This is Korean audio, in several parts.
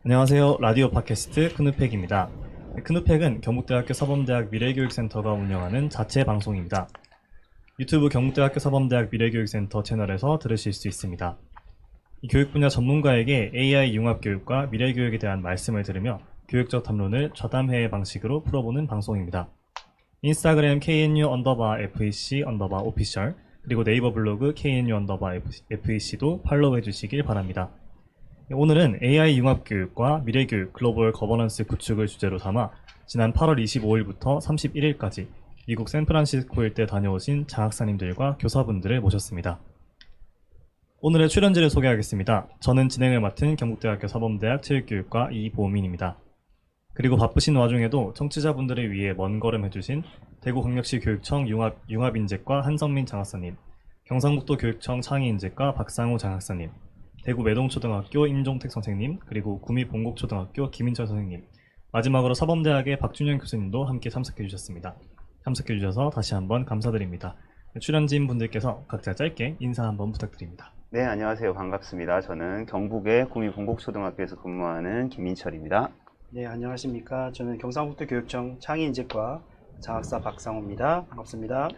안녕하세요. 라디오 팟캐스트 크누팩입니다. 크누팩은 경북대학교 사범대학 미래교육센터가 운영하는 자체 방송입니다. 유튜브 경북대학교 사범대학 미래교육센터 채널에서 들으실 수 있습니다. 이 교육 분야 전문가에게 AI 융합교육과 미래교육에 대한 말씀을 들으며 교육적 담론을 좌담회 방식으로 풀어보는 방송입니다. 인스타그램 KNU_FEC_official 그리고 네이버 블로그 KNU_FEC도 팔로우해 주시길 바랍니다. 오늘은 AI 융합교육과 미래교육 글로벌 거버넌스 구축을 주제로 삼아 지난 8월 25일부터 31일까지 미국 샌프란시스코 일대 다녀오신 장학사님들과 교사분들을 모셨습니다. 오늘의 출연진을 소개하겠습니다. 저는 진행을 맡은 경북대학교 사범대학 체육교육과 이보민입니다. 그리고 바쁘신 와중에도 청취자분들을 위해 먼 걸음 해주신 대구광역시 교육청 융합인재과 한성민 장학사님, 경상북도 교육청 창의인재과 박상우 장학사님, 대구 매동초등학교 임종택 선생님, 그리고 구미 봉곡초등학교 김인철 선생님, 마지막으로 사범대학의 박준영 교수님도 함께 참석해 주셨습니다. 참석해 주셔서 다시 한번 감사드립니다. 출연진 분들께서 각자 짧게 인사 한번 부탁드립니다. 네, 안녕하세요. 반갑습니다. 저는 경북의 구미 봉곡초등학교에서 근무하는 김인철입니다. 네, 안녕하십니까. 저는 경상북도 교육청 창의인재과 장학사 박상우입니다. 반갑습니다.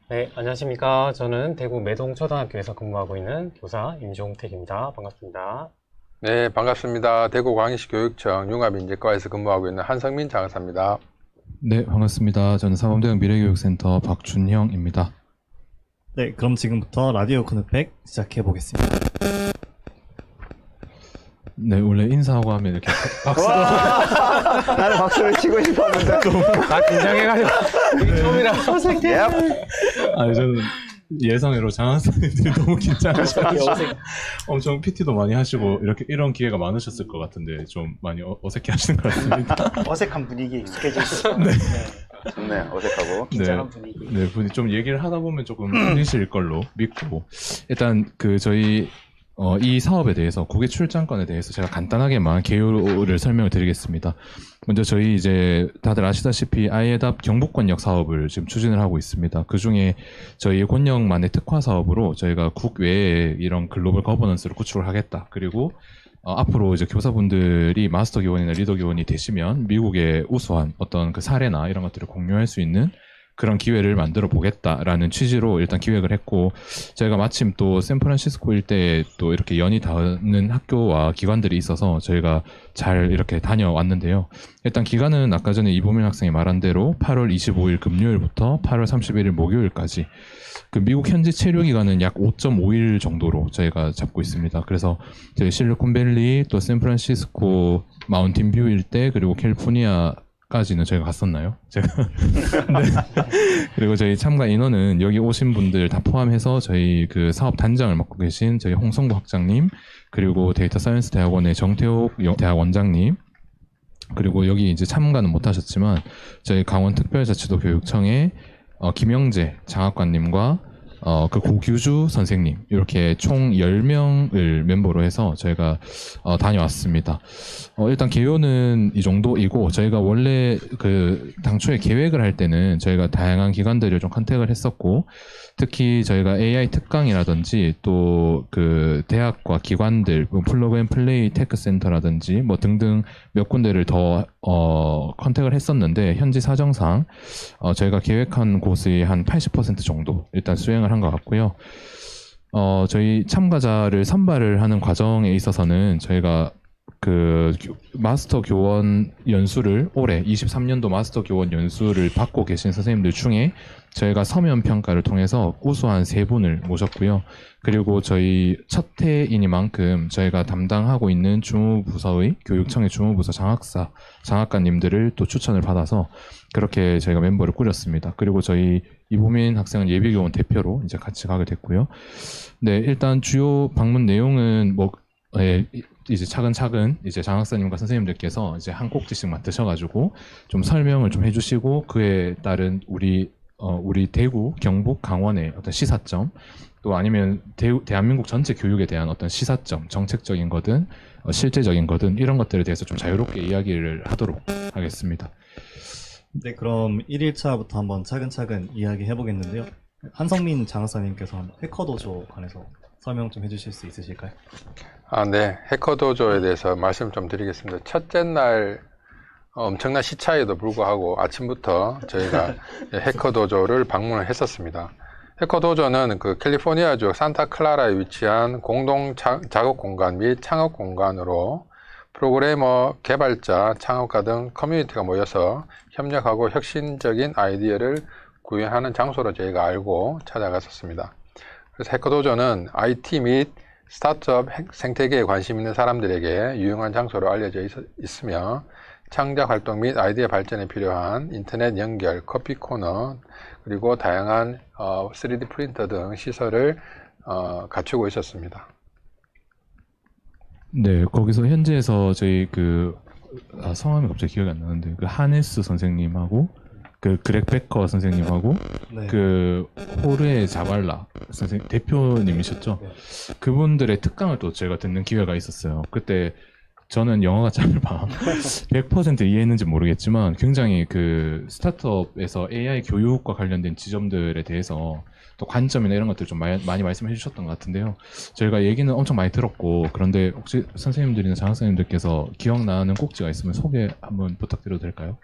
네, 안녕하십니까. 저는 대구 매동초등학교에서 근무하고 있는 교사 임종택입니다. 반갑습니다. 네, 반갑습니다. 대구 광역시 교육청 융합인재과에서 근무하고 있는 한성민 장사입니다. 네, 반갑습니다. 저는 사범대학 미래교육센터 박준형입니다. 네, 그럼 지금부터 라디오 크누팩 시작해 보겠습니다. 네, 원래 인사하고 하면 이렇게 박수. 나는 박수를 치고 싶었는데. 나 긴장해가지고 이게 처음이라 어색해. 아니, 저는 예상외로 장학생들이 너무 긴장하셔서 엄청 PT도 많이 하시고 이런 기회가 많으셨을 것 같은데 좀 많이 어색해 하시는 것 같습니다. 어색한 분위기에 익숙해지시죠. 네. 좋네요. 어색하고. 긴장한 분위기. 네, 분이 좀 얘기를 하다 보면 조금 풀리실 걸로 믿고 일단 저희 이 사업에 대해서 국외 출장권에 대해서 제가 간단하게만 개요를 설명을 드리겠습니다. 먼저 저희 이제 다들 아시다시피 아이에답 경북권역 사업을 지금 추진을 하고 있습니다. 그 중에 저희 권역만의 특화 사업으로 저희가 국외에 이런 글로벌 거버넌스를 구축을 하겠다. 그리고 앞으로 이제 교사분들이 마스터 교원이나 리더 교원이 되시면 미국의 우수한 어떤 그 사례나 이런 것들을 공유할 수 있는 그런 기회를 만들어 보겠다라는 취지로 일단 기획을 했고, 저희가 마침 또 샌프란시스코 일대에 또 이렇게 연이 닿는 학교와 기관들이 있어서 저희가 잘 이렇게 다녀왔는데요. 일단 기간은 아까 전에 이보민 학생이 말한 대로 8월 25일 금요일부터 8월 31일 목요일까지, 그 미국 현지 체류 기간은 약 5.5일 정도로 저희가 잡고 있습니다. 그래서 저희 실리콘밸리, 또 샌프란시스코, 마운틴뷰 일대, 그리고 캘리포니아까지는 저희가 갔었나요? 제가 네. 그리고 저희 참가 인원은 여기 오신 분들 다 포함해서 저희 그 사업 단장을 맡고 계신 저희 홍성구 학장님, 그리고 데이터 사이언스 대학원의 정태욱 대학 원장님, 그리고 여기 이제 참가는 못 하셨지만 저희 강원특별자치도 교육청의 김영재 장학관님과 그 고규주 선생님, 이렇게 총 10명을 멤버로 해서 저희가 다녀왔습니다. 일단 개요는 이 정도이고, 저희가 원래 그 당초에 계획을 할 때는 저희가 다양한 기관들을 좀 컨택을 했었고, 특히 저희가 AI 특강이라든지 또 그 대학과 기관들, 플러그 앤 플레이 테크 센터라든지 뭐 등등 몇 군데를 더 컨택을 했었는데, 현지 사정상 저희가 계획한 곳의 한 80% 정도 일단 수행을 한 것 같고요. 저희 참가자를 선발을 하는 과정에 있어서는 저희가 그 마스터 교원 연수를 올해 23년도 마스터 교원 연수를 받고 계신 선생님들 중에 저희가 서면 평가를 통해서 우수한 3분을 모셨고요. 그리고 저희 첫 해이니만큼 저희가 담당하고 있는 주무부서의 교육청의 주무부서 장학관님들을 또 추천을 받아서 그렇게 저희가 멤버를 꾸렸습니다. 그리고 저희 이보민 학생은 예비교원 대표로 이제 같이 가게 됐고요. 네, 일단 주요 방문 내용은 이제 차근차근 이제 장학사님과 선생님들께서 이제 한 꼭지씩 맡으셔가지고 좀 설명을 좀 해주시고, 그에 따른 우리 대구, 경북, 강원의 어떤 시사점, 또 아니면 대한민국 전체 교육에 대한 어떤 시사점, 정책적인 거든 실제적인 거든 이런 것들에 대해서 좀 자유롭게 이야기를 하도록 하겠습니다. 네, 그럼 1일차부터 한번 차근차근 이야기해 보겠는데요. 한성민 장학사님께서 해커도조 관해서 설명 좀 해주실 수 있으실까요? 네. 해커도조에 대해서 말씀 좀 드리겠습니다. 첫째 날 엄청난 시차에도 불구하고 아침부터 저희가 해커도조를 방문을 했었습니다. 해커도조는 그 캘리포니아주 산타클라라에 위치한 공동 작업 공간 및 창업 공간으로 프로그래머, 개발자, 창업가 등 커뮤니티가 모여서 협력하고 혁신적인 아이디어를 구현하는 장소로 저희가 알고 찾아갔었습니다. 그래서 해커도조는 IT 및 스타트업 생태계에 관심 있는 사람들에게 유용한 장소로 알려져 있으며 창작 활동 및 아이디어 발전에 필요한 인터넷 연결, 커피 코너, 그리고 다양한 3D 프린터 등 시설을 갖추고 있었습니다. 네, 거기서 현지에서 저희 성함이 갑자기 기억이 안 나는데 그 하네스 선생님하고 그 그렉 베커 선생님하고 네. 그 호르에 자발라 선생님 대표님이셨죠. 그분들의 특강을 또 제가 듣는 기회가 있었어요. 그때 저는 영어가 짧아 100% 이해했는지 모르겠지만 굉장히 그 스타트업에서 AI 교육과 관련된 지점들에 대해서 또 관점이나 이런 것들 좀 많이 말씀해 주셨던 것 같은데요. 저희가 얘기는 엄청 많이 들었고 그런데 혹시 선생님들이나 장학사님들께서 기억나는 꼭지가 있으면 소개 한번 부탁드려도 될까요?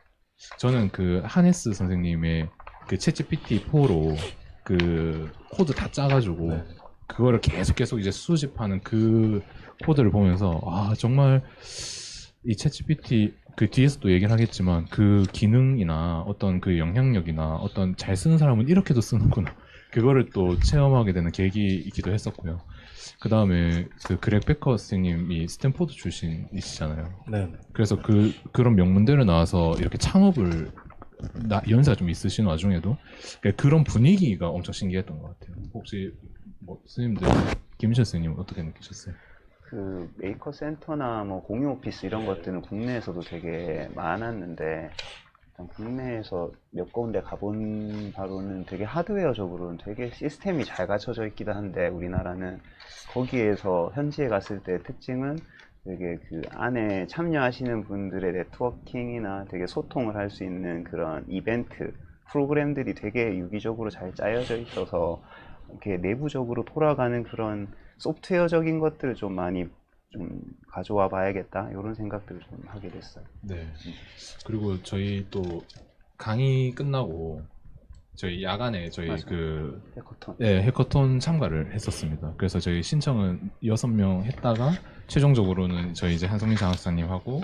저는 그 하네스 선생님의 그 챗GPT4로 그 코드 다 짜가지고 그거를 계속 이제 수집하는 그 코드를 보면서 정말 이 챗GPT 그 뒤에서도 얘기를 하겠지만 그 기능이나 어떤 그 영향력이나 어떤 잘 쓰는 사람은 이렇게도 쓰는구나 그거를 또 체험하게 되는 계기이기도 했었고요. 그 다음에 그 그렉 베커 선생님이 스탠포드 출신이시잖아요. 네. 그래서 그런 명문대를 나와서 이렇게 창업을 연세가 좀 있으신 와중에도 그런 분위기가 엄청 신기했던 것 같아요. 혹시 뭐 선생님들 김민철 선생님은 어떻게 느끼셨어요? 그 메이커 센터나 뭐 공유 오피스 이런 것들은 국내에서도 되게 많았는데 일단 국내에서 몇 군데 가본 바로는 되게 하드웨어적으로는 되게 시스템이 잘 갖춰져 있기도 한데 우리나라는 거기에서 현지에 갔을 때 특징은 되게 그 안에 참여하시는 분들의 네트워킹이나 되게 소통을 할 수 있는 그런 이벤트 프로그램들이 되게 유기적으로 잘 짜여져 있어서 이렇게 내부적으로 돌아가는 그런 소프트웨어적인 것들을 좀 많이 좀 가져와 봐야겠다 이런 생각들을 좀 하게 됐어요. 네. 그리고 저희 또 강의 끝나고 저희 야간에 저희 맞아요. 그 해커톤. 해커톤 참가를 했었습니다. 그래서 저희 신청은 6명 했다가 최종적으로는 저희 이제 한성민 장학사님하고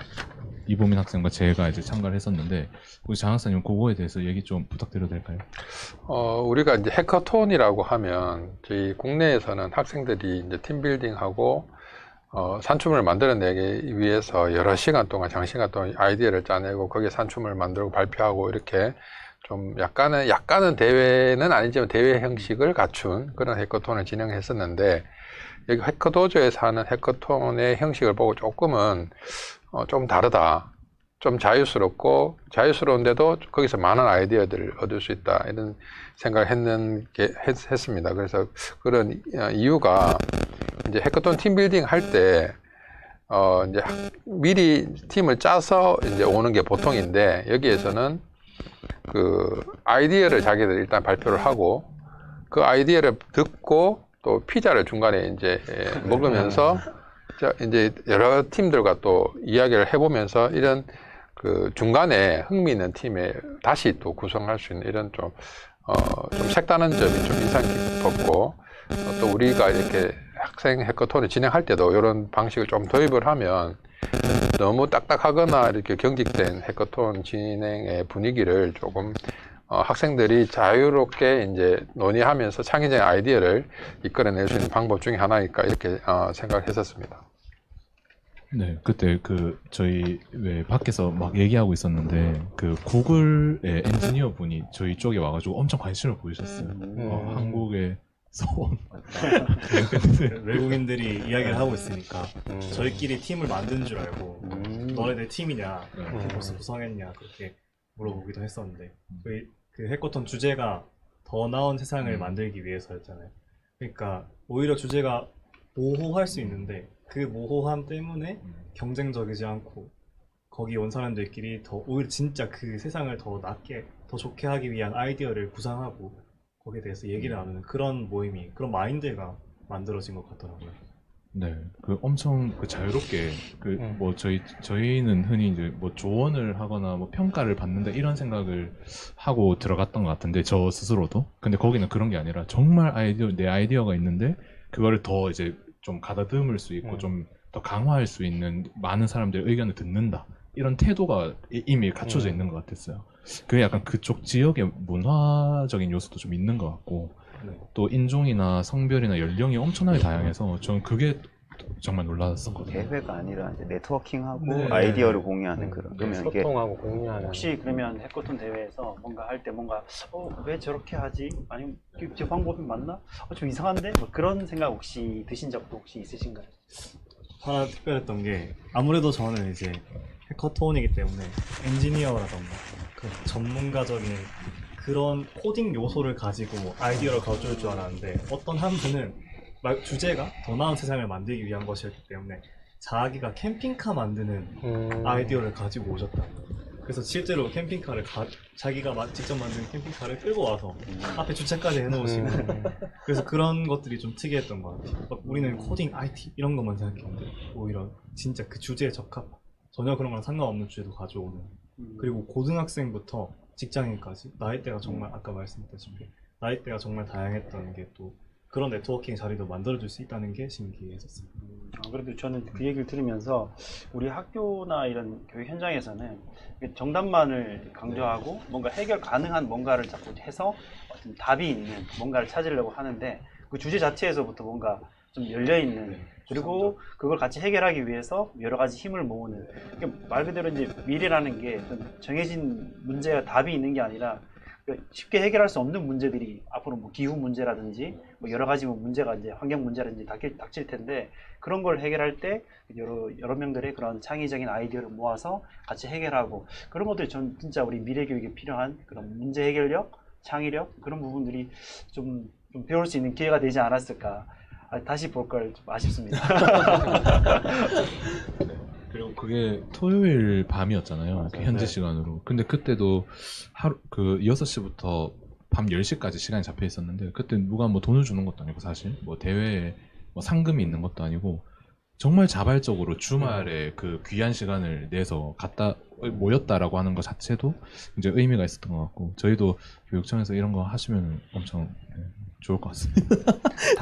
이보민 학생과 제가 이제 참가를 했었는데 우리 장학사님 그거에 대해서 얘기 좀 부탁드려도 될까요? 우리가 이제 해커톤이라고 하면 저희 국내에서는 학생들이 이제 팀빌딩하고 산춤을 만들어내기 위해서 여러 시간 동안, 장시간 동안 아이디어를 짜내고 거기에 산춤을 만들고 발표하고 이렇게 좀 약간은 대회는 아니지만 대회 형식을 갖춘 그런 해커톤을 진행했었는데 여기 해커도조에서 하는 해커톤의 형식을 보고 조금은 좀 다르다. 좀 자유스러운데도 거기서 많은 아이디어들을 얻을 수 있다. 이런 생각을 했습니다. 그래서 그런 이유가 이제 해커톤 팀빌딩 할 때, 이제 미리 팀을 짜서 이제 오는 게 보통인데, 여기에서는 그 아이디어를 자기들 일단 발표를 하고, 그 아이디어를 듣고 또 피자를 중간에 이제 먹으면서 이제 여러 팀들과 또 이야기를 해보면서 이런 그 중간에 흥미있는 팀에 다시 또 구성할 수 있는 이런 좀 색다른 점이 좀 인상 깊었고 또 우리가 이렇게 학생 해커톤을 진행할 때도 이런 방식을 좀 도입을 하면 너무 딱딱하거나 이렇게 경직된 해커톤 진행의 분위기를 조금 학생들이 자유롭게 이제 논의하면서 창의적인 아이디어를 이끌어낼 수 있는 방법 중에 하나니까 이렇게 생각을 했었습니다. 네, 그때 저희 왜 밖에서 막 얘기하고 있었는데 그 구글의 엔지니어 분이 저희 쪽에 와가지고 엄청 관심을 보이셨어요. 한국에서 온 외국인들이 이야기를 하고 있으니까 저희끼리 팀을 만든 줄 알고 너네 내 팀이냐, 벌써 구성했냐 그렇게 물어보기도 했었는데 그 해커톤 주제가 더 나은 세상을 만들기 위해서였잖아요. 그러니까 오히려 주제가 모호할 수 있는데 그 모호함 때문에 경쟁적이지 않고 거기 온 사람들끼리 더 오히려 진짜 그 세상을 더 낫게 더 좋게 하기 위한 아이디어를 구상하고 거기에 대해서 얘기를 나누는 그런 모임이 그런 마인드가 만들어진 것 같더라고요. 네, 그 엄청 그 자유롭게 뭐 저희는 흔히 이제 뭐 조언을 하거나 뭐 평가를 받는다 이런 생각을 하고 들어갔던 것 같은데 저 스스로도. 근데 거기는 그런 게 아니라 정말 내 아이디어가 있는데 그거를 더 이제 좀 가다듬을 수 있고 좀 더 강화할 수 있는 많은 사람들의 의견을 듣는다. 이런 태도가 이미 갖춰져 있는 것 같았어요. 그게 약간 그쪽 지역의 문화적인 요소도 좀 있는 것 같고, 네. 또 인종이나 성별이나 연령이 엄청나게 다양해서 저는 그게 정말 놀랐었거든요. 대회가 아니라 이제 네트워킹하고 네. 아이디어를 공유하는 그런. 그러면 이게 소통하고 공유하는. 혹시 그러면 해커톤 대회에서 뭔가 할 때 뭔가 왜 저렇게 하지? 아니면 저 방법이 맞나? 좀 이상한데? 뭐 그런 생각 혹시 드신 적도 혹시 있으신가요? 하나 특별했던 게 아무래도 저는 이제 해커톤이기 때문에 엔지니어라던가 그 전문가적인 그런 코딩 요소를 가지고 아이디어를 가져올 줄 알았는데 어떤 한 분은 주제가 더 나은 세상을 만들기 위한 것이었기 때문에 자기가 캠핑카 만드는 아이디어를 가지고 오셨다고요. 그래서 실제로 캠핑카를 자기가 직접 만든 캠핑카를 끌고 와서 앞에 주차까지 해놓으시고 그래서 그런 것들이 좀 특이했던 것 같아요. 막 우리는 코딩, IT 이런 것만 생각했는데 오히려 진짜 그 주제에 적합 전혀 그런 거랑 상관없는 주제도 가져오는 그리고 고등학생부터 직장인까지 나이대가 정말 아까 말씀드렸다시피 나이대가 정말 다양했던 게 또 그런 네트워킹 자리도 만들어줄 수 있다는 게 신기했었어요. 그래도 저는 그 얘기를 들으면서 우리 학교나 이런 교육 현장에서는 정답만을 강조하고 뭔가 해결 가능한 뭔가를 자꾸 해서 어떤 답이 있는 뭔가를 찾으려고 하는데 그 주제 자체에서부터 뭔가 좀 열려있는 그리고 그걸 같이 해결하기 위해서 여러 가지 힘을 모으는 말 그대로 이제 미래라는 게 정해진 문제와 답이 있는 게 아니라 쉽게 해결할 수 없는 문제들이 앞으로 뭐 기후 문제라든지 뭐 여러 가지 뭐 문제가 이제 환경 문제라든지 닥칠 텐데 그런 걸 해결할 때 여러 명들의 그런 창의적인 아이디어를 모아서 같이 해결하고 그런 것들이 전 진짜 우리 미래 교육에 필요한 그런 문제 해결력, 창의력 그런 부분들이 좀 배울 수 있는 기회가 되지 않았을까. 다시 볼 걸 좀 아쉽습니다. 그리고 그게 토요일 밤이었잖아요. 그 현지 네. 시간으로. 근데 그때도 하루 그 6시부터 밤 10시까지 시간이 잡혀 있었는데 그때 누가 뭐 돈을 주는 것도 아니고 사실 뭐 대회에 뭐 상금이 있는 것도 아니고 정말 자발적으로 주말에 그 귀한 시간을 내서 모였다라고 하는 것 자체도 이제 의미가 있었던 것 같고 저희도 교육청에서 이런 거 하시면 엄청 좋을 것 같습니다.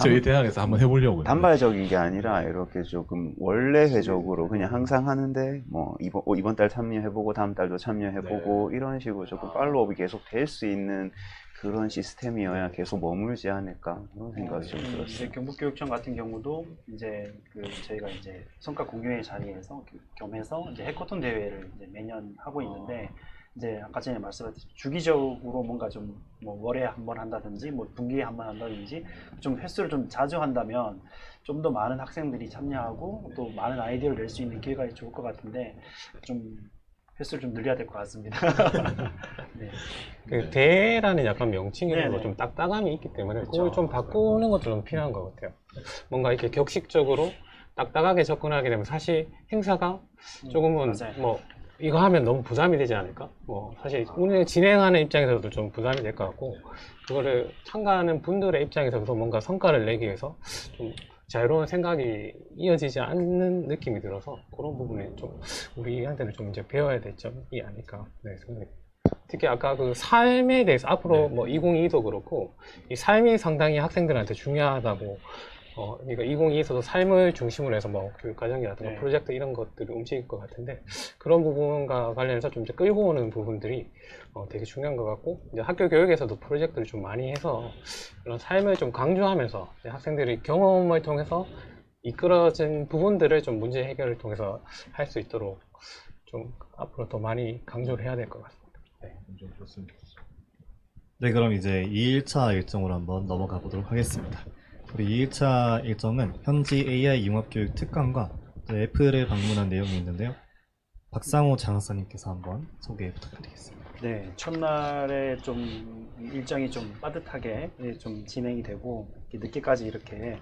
저희 대학에서 한번 해보려고요. 단발적인 게 아니라 이렇게 조금 원래회적으로 그냥 항상 하는데 뭐 이번 달 참여해보고 다음 달도 참여해보고 이런 식으로 조금 팔로우업이 계속 될 수 있는 그런 시스템이어야 계속 머물지 않을까 그런 생각이 좀 들었어요. 이제 경북교육청 같은 경우도 이제 저희가 이제 성과 공유회 자리에서 겸해서 이제 해커톤 대회를 이제 매년 하고 있는데 이제 아까 전에 말씀하셨듯이 주기적으로 뭔가 좀 뭐 월에 한 번 한다든지 뭐 분기에 한 번 한다든지 좀 횟수를 좀 자주 한다면 좀 더 많은 학생들이 참여하고 또 많은 아이디어를 낼 수 있는 기회가 좋을 것 같은데 좀 횟수를 좀 늘려야 될 것 같습니다. 네. 그 대라는 약간 명칭에도 네네. 좀 딱딱함이 있기 때문에 그쵸. 그걸 좀 바꾸는 것도 좀 필요한 것 같아요. 뭔가 이렇게 격식적으로 딱딱하게 접근하게 되면 사실 행사가 조금은 맞아요. 뭐 이거 하면 너무 부담이 되지 않을까? 뭐 사실 운영 진행하는 입장에서도 좀 부담이 될 것 같고 그거를 참가하는 분들의 입장에서도 뭔가 성과를 내기 위해서 좀 자유로운 생각이 이어지지 않는 느낌이 들어서 그런 부분에 좀 우리한테는 좀 이제 배워야 될 점이 아닐까 생각합니다. 특히 아까 그 삶에 대해서 앞으로 뭐 2022도 그렇고 이 삶이 상당히 학생들한테 중요하다고 그러니까 2022에서도 삶을 중심으로 해서 뭐 교육과정이라든가 네. 프로젝트 이런 것들이 움직일 것 같은데 그런 부분과 관련해서 좀 이제 끌고 오는 부분들이 되게 중요한 것 같고 이제 학교 교육에서도 프로젝트를 좀 많이 해서 그런 삶을 좀 강조하면서 이제 학생들이 경험을 통해서 이끌어진 부분들을 좀 문제 해결을 통해서 할 수 있도록 좀 앞으로 더 많이 강조를 해야 될 것 같습니다. 네. 좋습니다. 네, 그럼 이제 2일차 일정으로 한번 넘어가 보도록 하겠습니다. 우리 2일차 일정은 현지 AI 융합교육 특강과 또 애플을 방문한 내용이 있는데요. 박상호 장학사님께서 한번 소개 부탁드리겠습니다. 네, 첫날에 좀 일정이 좀 빠듯하게 좀 진행이 되고 늦게까지 이렇게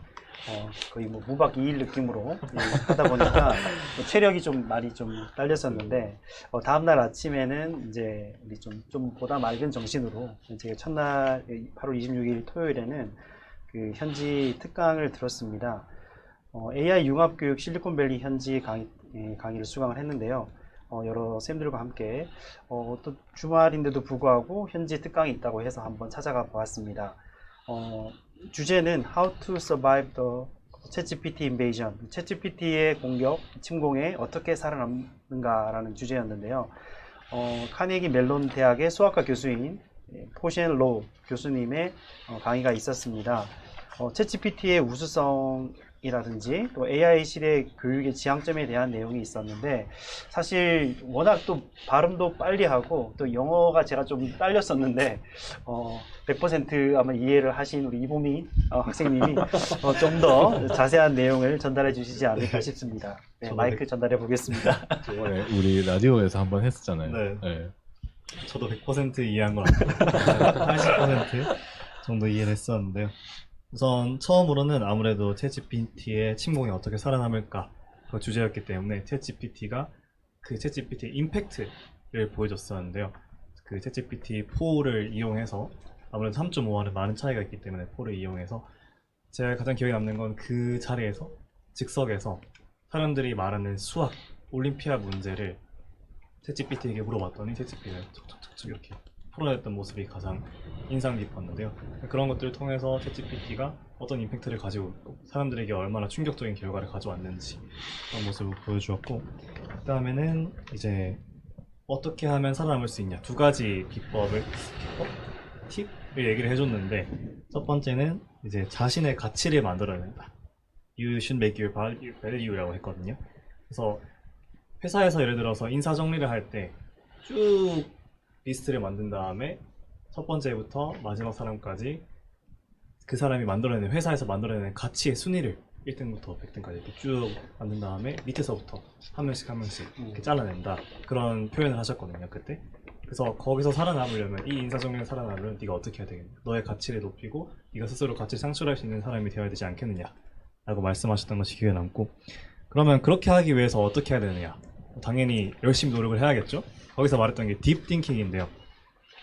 거의 뭐 무박 2일 느낌으로 하다 보니까 뭐 체력이 좀 많이 좀 딸렸었는데 다음날 아침에는 이제 우리 좀 보다 맑은 정신으로 이제 첫날 8월 26일 토요일에는 그 현지 특강을 들었습니다. AI 융합교육 실리콘밸리 현지 강의를 수강을 했는데요. 여러 쌤들과 함께 또 주말인데도 불구하고 현지 특강이 있다고 해서 한번 찾아가 보았습니다. 주제는 How to Survive the ChatGPT Invasion, ChatGPT의 공격, 침공에 어떻게 살아남는가라는 주제였는데요. 카네기 멜론 대학의 수학과 교수인 포션 로우 교수님의 강의가 있었습니다. 챗GPT의 우수성이라든지 또 AI 시대 교육의 지향점에 대한 내용이 있었는데, 사실 워낙 또 발음도 빨리 하고 또 영어가 제가 좀 딸렸었는데 100% 아마 이해를 하신 우리 이보미 학생님이 좀 더 자세한 내용을 전달해 주시지 않을까 싶습니다. 네, 마이크 전달해 보겠습니다. 저번에 우리 라디오에서 한번 했었잖아요. 네. 네. 저도 100% 이해한 건 아니고 80% 정도 이해를 했었는데요. 우선 처음으로는 아무래도 챗GPT의 침공에 어떻게 살아남을까 그 주제였기 때문에 챗GPT가 그 챗GPT의 임팩트를 보여줬었는데요. 그 챗GPT 4를 이용해서 아무래도 3.5와는 많은 차이가 있기 때문에 4를 이용해서 제가 가장 기억에 남는 건 그 자리에서 즉석에서 사람들이 말하는 수학 올림피아 문제를 챗GPT에게 물어봤더니 챗GPT가 척척척척 이렇게 풀어냈던 모습이 가장 인상 깊었는데요. 그런 것들을 통해서 챗GPT가 어떤 임팩트를 가지고 있고 사람들에게 얼마나 충격적인 결과를 가져왔는지 그런 모습을 보여주었고, 그 다음에는 이제 어떻게 하면 살아남을 수 있냐 두 가지 팁을 얘기를 해줬는데, 첫 번째는 이제 자신의 가치를 만들어낸다. You should make your value라고 했거든요. 그래서 회사에서 예를 들어서 인사 정리를 할 때 쭉 리스트를 만든 다음에 첫 번째부터 마지막 사람까지 그 사람이 만들어내는, 회사에서 만들어내는 가치의 순위를 1등부터 100등까지 이렇게 쭉 만든 다음에 밑에서부터 한 명씩 이렇게 잘라낸다, 그런 표현을 하셨거든요 그때. 그래서 거기서 살아남으려면, 이 인사정리를 살아남으려면 네가 어떻게 해야 되겠냐, 너의 가치를 높이고 네가 스스로 가치를 창출할 수 있는 사람이 되어야 되지 않겠느냐 라고 말씀하셨던 것이 기억에 남고, 그러면 그렇게 하기 위해서 어떻게 해야 되느냐, 당연히 열심히 노력을 해야겠죠. 거기서 말했던 게 딥띵킹인데요.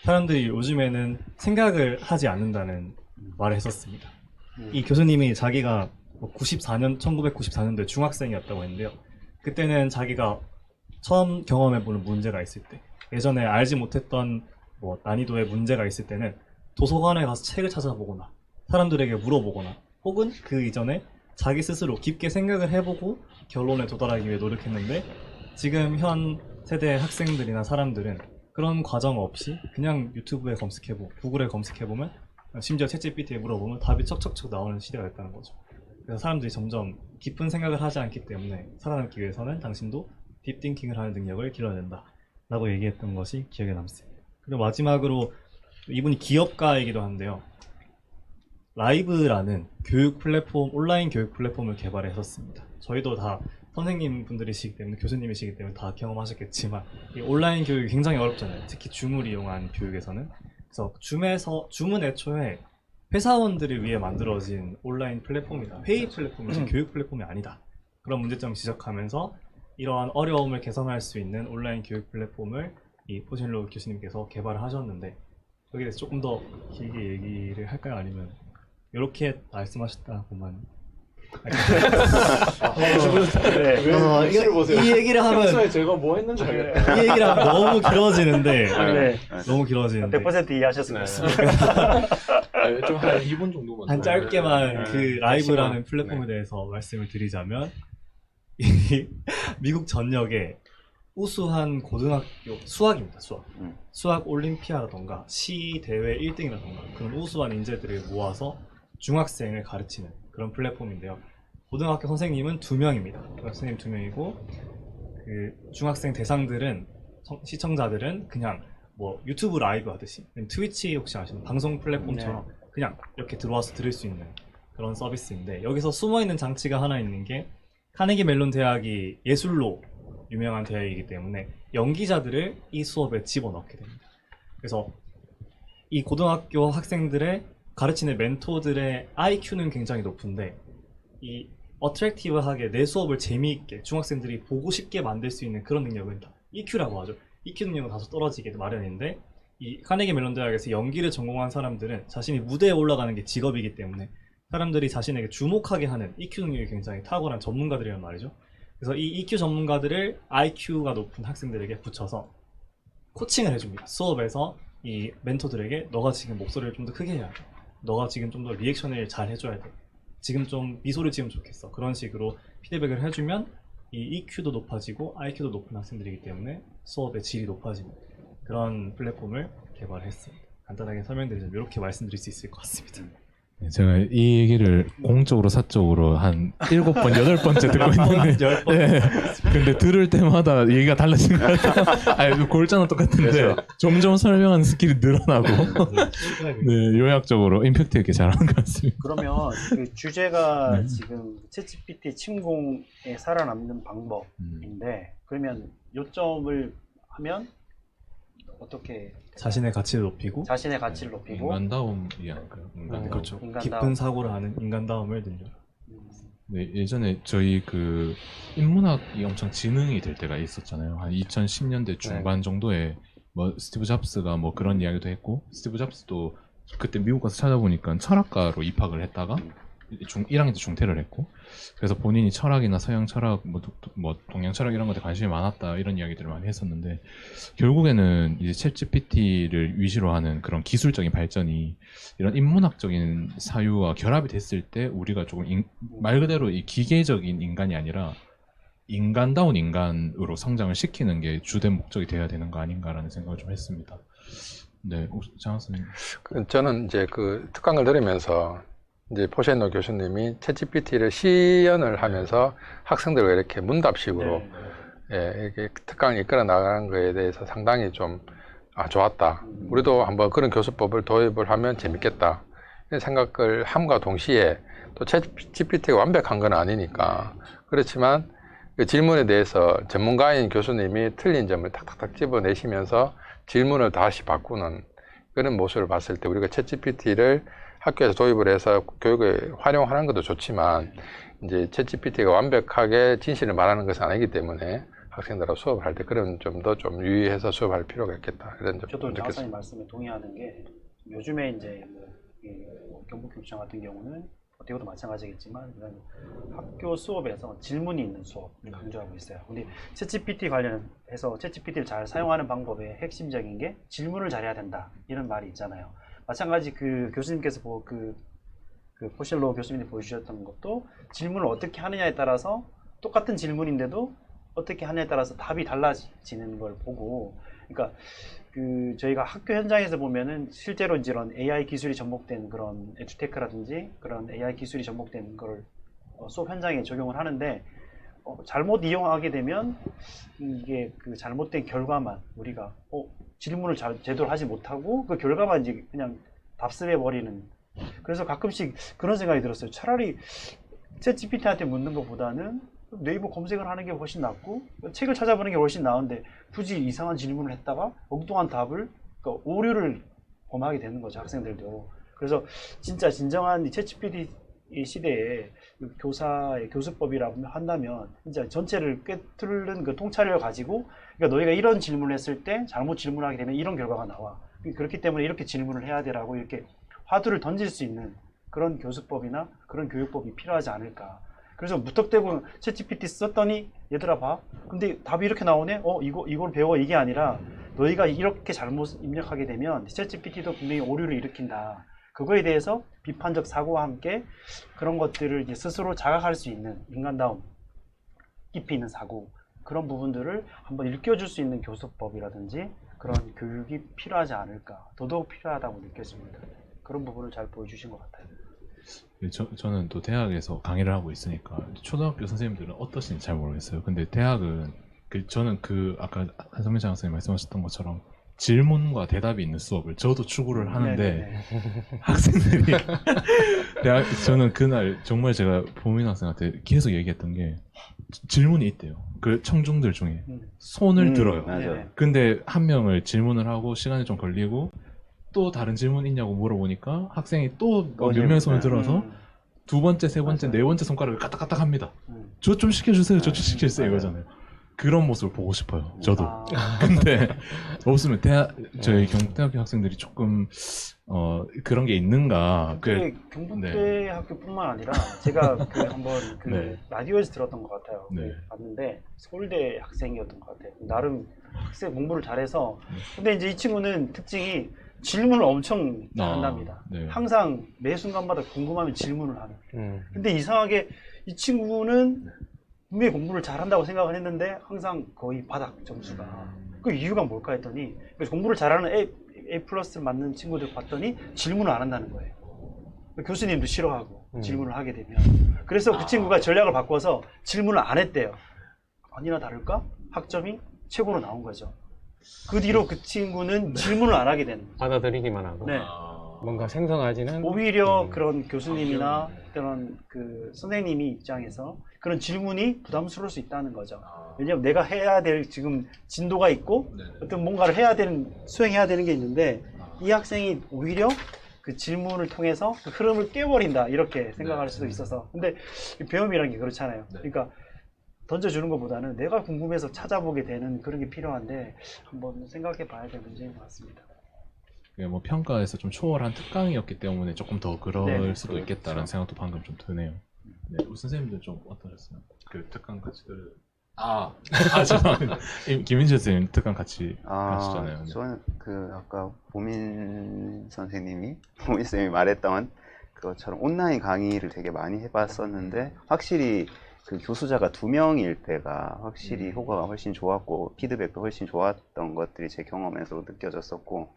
사람들이 요즘에는 생각을 하지 않는다는 말을 했었습니다. 이 교수님이 자기가 1994년도에 중학생이었다고 했는데요. 그때는 자기가 처음 경험해보는 문제가 있을 때, 예전에 알지 못했던 난이도의 문제가 있을 때는 도서관에 가서 책을 찾아보거나 사람들에게 물어보거나 혹은 그 이전에 자기 스스로 깊게 생각을 해보고 결론에 도달하기 위해 노력했는데, 지금 현 세대 학생들이나 사람들은 그런 과정 없이 그냥 유튜브에 검색해보고 구글에 검색해보면, 심지어 챗GPT에 물어보면 답이 척척척 나오는 시대가 됐다는 거죠. 그래서 사람들이 점점 깊은 생각을 하지 않기 때문에 살아남기 위해서는 당신도 딥띵킹을 하는 능력을 길러낸다 라고 얘기했던 것이 기억에 남습니다. 그리고 마지막으로 이분이 기업가이기도 한데요. 라이브라는 교육 플랫폼, 온라인 교육 플랫폼을 개발했었습니다. 저희도 다 선생님 분들이시기 때문에, 교수님이시기 때문에 다 경험하셨겠지만 이 온라인 교육이 굉장히 어렵잖아요. 특히 줌을 이용한 교육에서는. 그래서 줌은 애초에 회사원들을 위해 만들어진 온라인 플랫폼이다, 회의 플랫폼이지 교육 플랫폼이 아니다, 그런 문제점을 지적하면서 이러한 어려움을 개선할 수 있는 온라인 교육 플랫폼을 이 포진로 교수님께서 개발을 하셨는데, 여기에 대해서 조금 더 길게 얘기를 할까요? 아니면 이렇게 말씀하셨다고만 이 얘기를 하면 평소에 제가 뭐 했는지 알겠다. 이 얘기를 하면 너무 길어지는데 네. 너무 길어지는데 100% 이해하셨을 것 네. 같습니다. 좀한 2분 정도만. 한 짧게만 네. 그 라이브라는 플랫폼에 대해서 말씀을 드리자면, 이 미국 전역에 우수한 고등학교 수학입니다. 수학 올림피아라던가 시 대회 1등이라던가 그런 우수한 인재들을 모아서 중학생을 가르치는 그런 플랫폼인데요. 고등학교 선생님은 2명입니다. 선생님 2명이고 그 중학생 대상들은, 시청자들은 그냥 유튜브 라이브 하듯이, 트위치 혹시 아시는 방송 플랫폼처럼 그냥 이렇게 들어와서 들을 수 있는 그런 서비스인데, 여기서 숨어있는 장치가 하나 있는 게, 카네기 멜론 대학이 예술로 유명한 대학이기 때문에 연기자들을 이 수업에 집어넣게 됩니다. 그래서 이 고등학교 학생들의 가르치는 멘토들의 IQ는 굉장히 높은데, 이 어트랙티브하게 내 수업을 재미있게 중학생들이 보고 싶게 만들 수 있는 그런 능력은 EQ라고 하죠. EQ 능력은 다소 떨어지게 마련인데, 이 카네기 멜론 대학에서 연기를 전공한 사람들은 자신이 무대에 올라가는 게 직업이기 때문에 사람들이 자신에게 주목하게 하는 EQ 능력이 굉장히 탁월한 전문가들이란 말이죠. 그래서 이 EQ 전문가들을 IQ가 높은 학생들에게 붙여서 코칭을 해줍니다. 수업에서 이 멘토들에게 너가 지금 목소리를 좀 더 크게 해야 돼. 너가 지금 좀 더 리액션을 잘 해줘야 돼. 지금 좀 미소를 지으면 좋겠어. 그런 식으로 피드백을 해주면 이 EQ도 높아지고 IQ도 높은 학생들이기 때문에 수업의 질이 높아지는 그런 플랫폼을 개발했습니다. 간단하게 설명드리자면 이렇게 말씀드릴 수 있을 것 같습니다. 네, 제가 이 얘기를 공적으로 사적으로 한 7번, 8번째 듣고 있는데 10번. 네. 근데 들을 때마다 얘기가 달라진 것 같아요. 아니, 골자는 똑같은데 점점 설명하는 스킬이 늘어나고 네, 요약적으로 임팩트 있게 잘하는 것 같습니다. 그러면 그 주제가 네. 지금 챗GPT 침공에 살아남는 방법인데 그러면 요점을 하면 어떻게 자신의 가치를 높이고 자신의 가치를 높이고 인간다움이 아닐까요? 인간다움. 그렇죠. 인간다움. 깊은 사고를 하는 인간다움을 늘려라. 네, 예전에 저희 그 인문학이 엄청 지능이 될 때가 있었잖아요. 한 2010년대 중반 정도에 뭐 스티브 잡스가 뭐 그런 이야기도 했고, 스티브 잡스도 그때 미국 가서 찾아보니까 철학가로 입학을 했다가 1학년 때 중퇴를 했고, 그래서 본인이 철학이나 서양 철학, 뭐 동양 철학 이런 것에 관심이 많았다 이런 이야기들을 많이 했었는데, 결국에는 이제 챗GPT를 위시로 하는 그런 기술적인 발전이 이런 인문학적인 사유와 결합이 됐을 때 우리가 조금 말 그대로 이 기계적인 인간이 아니라 인간다운 인간으로 성장을 시키는 게 주된 목적이 돼야 되는 거 아닌가라는 생각을 좀 했습니다. 네, 장 선생님. 저는 이제 그 특강을 들으면서 이제 포셰노 교수님이 챗GPT를 시연을 하면서 학생들과 이렇게 문답식으로 예, 이렇게 특강을 이끌어 나가는 거에 대해서 상당히 좀 좋았다. 우리도 한번 그런 교수법을 도입을 하면 재밌겠다. 이런 생각을 함과 동시에 또 챗GPT가 완벽한 건 아니니까 그렇지만 그 질문에 대해서 전문가인 교수님이 틀린 점을 탁탁탁 집어내시면서 질문을 다시 바꾸는 그런 모습을 봤을 때 우리가 챗GPT를 학교에서 도입을 해서 교육에 활용하는 것도 좋지만 이제 챗GPT가 완벽하게 진실을 말하는 것은 아니기 때문에 학생들하고 수업을 할 때 그런 점도 좀 유의해서 수업할 필요가 있겠다. 그런 점 저도 느꼈습니다. 장사님 말씀에 동의하는 게 요즘에 이제 경북교육청 같은 경우는 어디고도 마찬가지겠지만 이런 학교 수업에서 질문이 있는 수업을 강조하고 있어요. 근데 챗GPT 관련해서 챗GPT를 잘 사용하는 방법의 핵심적인 게 질문을 잘해야 된다 이런 말이 있잖아요. 마찬가지 그 교수님께서 그 포실로 교수님이 보여주셨던 것도 질문을 어떻게 하느냐에 따라서 똑같은 질문인데도 어떻게 하느냐에 따라서 답이 달라지는 걸 보고, 그러니까 저희가 학교 현장에서 보면은 실제로 이제 이런 AI 기술이 접목된 그런 에듀테크라든지 그런 AI 기술이 접목된 걸 수업 현장에 적용을 하는데 잘못 이용하게 되면 이게 그 잘못된 결과만 우리가 질문을 제대로 하지 못하고 그 결과만 이제 그냥 답습해 버리는. 그래서 가끔씩 그런 생각이 들었어요. 차라리 챗GPT한테 묻는 것보다는 네이버 검색을 하는 게 훨씬 낫고 책을 찾아보는 게 훨씬 나은데 굳이 이상한 질문을 했다가 엉뚱한 답을, 그러니까 오류를 범하게 되는 거죠, 학생들도. 그래서 진짜 진정한 이 챗GPT 시대에 교사의 교수법이라고 한다면 진짜 전체를 꿰뚫는 그 통찰을 가지고, 그러니까 너희가 이런 질문을 했을 때 잘못 질문하게 되면 이런 결과가 나와. 그렇기 때문에 이렇게 질문을 해야 되라고 이렇게 화두를 던질 수 있는 그런 교수법이나 그런 교육법이 필요하지 않을까. 그래서 무턱대고 챗GPT 썼더니 얘들아 봐. 근데 답이 이렇게 나오네? 이걸 배워. 이게 아니라 너희가 이렇게 잘못 입력하게 되면 챗GPT도 분명히 오류를 일으킨다. 그거에 대해서 비판적 사고와 함께 그런 것들을 이제 스스로 자각할 수 있는 인간다움, 깊이 있는 사고, 그런 부분들을 한번 일깨워줄 수 있는 교수법이라든지 그런 교육이 필요하지 않을까. 더더욱 필요하다고 느꼈습니다. 그런 부분을 잘 보여주신 것 같아요. 저는 또 대학에서 강의를 하고 있으니까 초등학교 선생님들은 어떠신지 잘 모르겠어요. 근데 대학은 저는 아까 한성민 장학생님 말씀하셨던 것처럼 질문과 대답이 있는 수업을 저도 추구를 하는데 학생들이 저는 그날 정말 제가 보민 학생한테 계속 얘기했던 게 질문이 있대요. 그 청중들 중에 손을 들어요. 맞아요. 근데 한 명을 질문을 하고 시간이 좀 걸리고 또 다른 질문 있냐고 물어보니까 학생이 또 몇 명의 손을 들어서 두 번째, 세 번째, 네 번째 손가락을 까딱까딱 합니다. 저 좀 시켜주세요. 저 좀 시켜주세요. 이거잖아요. 그런 모습을 보고 싶어요. 저도. 아, 근데 없으면 저희 경북대학교 학생들이 조금 그런 게 있는가. 그게 경북대 학교뿐만 아니라 제가 그 한번 그 네. 라디오에서 들었던 것 같아요. 네. 봤는데 서울대 학생이었던 것 같아요. 나름 학생 공부를 잘해서 근데 이제 이 친구는 특징이 질문을 엄청 잘한답니다. 네. 항상 매 순간마다 궁금하면 질문을 하는. 음. 근데 이상하게 이 친구는 분명히 공부를 잘한다고 생각을 했는데 항상 거의 바닥 점수가. 그 이유가 뭘까 했더니 그래서 공부를 잘하는 A 플러스를 맞는 친구들 봤더니 질문을 안 한다는 거예요. 교수님도 싫어하고 질문을 하게 되면. 그래서 그 친구가 전략을 바꿔서 질문을 안 했대요. 아니나 다를까? 학점이 최고로 나온 거죠. 그 뒤로 그 친구는 질문을 안 하게 되는 거죠. 받아들이기만 하고 네. 뭔가 생성하지는 오히려 그런 교수님이나 그런 그 선생님이 입장에서 그런 질문이 부담스러울 수 있다는 거죠. 왜냐면 내가 해야 될 지금 진도가 있고 어떤 뭔가를 해야 되는 수행해야 되는 게 있는데 이 학생이 오히려 그 질문을 통해서 그 흐름을 깨버린다 이렇게 생각할 수도 있어서 근데 이 배움이라는 게 그렇잖아요. 그러니까 던져주는 것보다는 내가 궁금해서 찾아보게 되는 그런 게 필요한데 한번 생각해 봐야 될 문제인 것 같습니다. 뭐 평가에서 좀 초월한 특강이었기 때문에 조금 더 그럴 네, 수도 있겠다라는 생각도 방금 좀 드네요. 네, 우리 선생님들 좀 어떠셨어요? 그 특강 같이 죄송합니다. 김민재 선생님 특강 같이 하시잖아요. 저는 그 아까 보민 쌤이 말했던 그것처럼 온라인 강의를 되게 많이 해봤었는데 확실히 그 교수자가 2명일 때가 확실히 효과가 훨씬 좋았고 피드백도 훨씬 좋았던 것들이 제 경험에서 느껴졌었고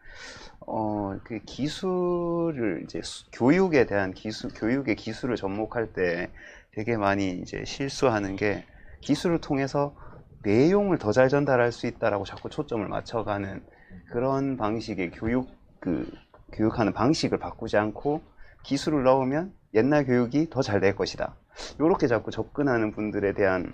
그 기술을 이제 교육에 대한 교육의 기술을 접목할 때 되게 많이 이제 실수하는 게 기술을 통해서 내용을 더 잘 전달할 수 있다라고 자꾸 초점을 맞춰가는 그런 방식의 교육하는 방식을 바꾸지 않고 기술을 넣으면 옛날 교육이 더 잘 될 것이다. 이렇게 자꾸 접근하는 분들에 대한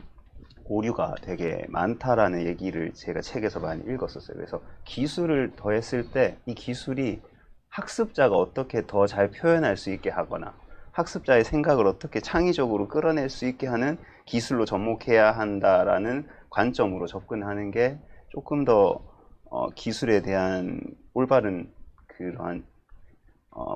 오류가 되게 많다라는 얘기를 제가 책에서 많이 읽었었어요. 그래서 기술을 더했을 때 이 기술이 학습자가 어떻게 더 잘 표현할 수 있게 하거나 학습자의 생각을 어떻게 창의적으로 끌어낼 수 있게 하는 기술로 접목해야 한다라는 관점으로 접근하는 게 조금 더 기술에 대한 올바른 그러한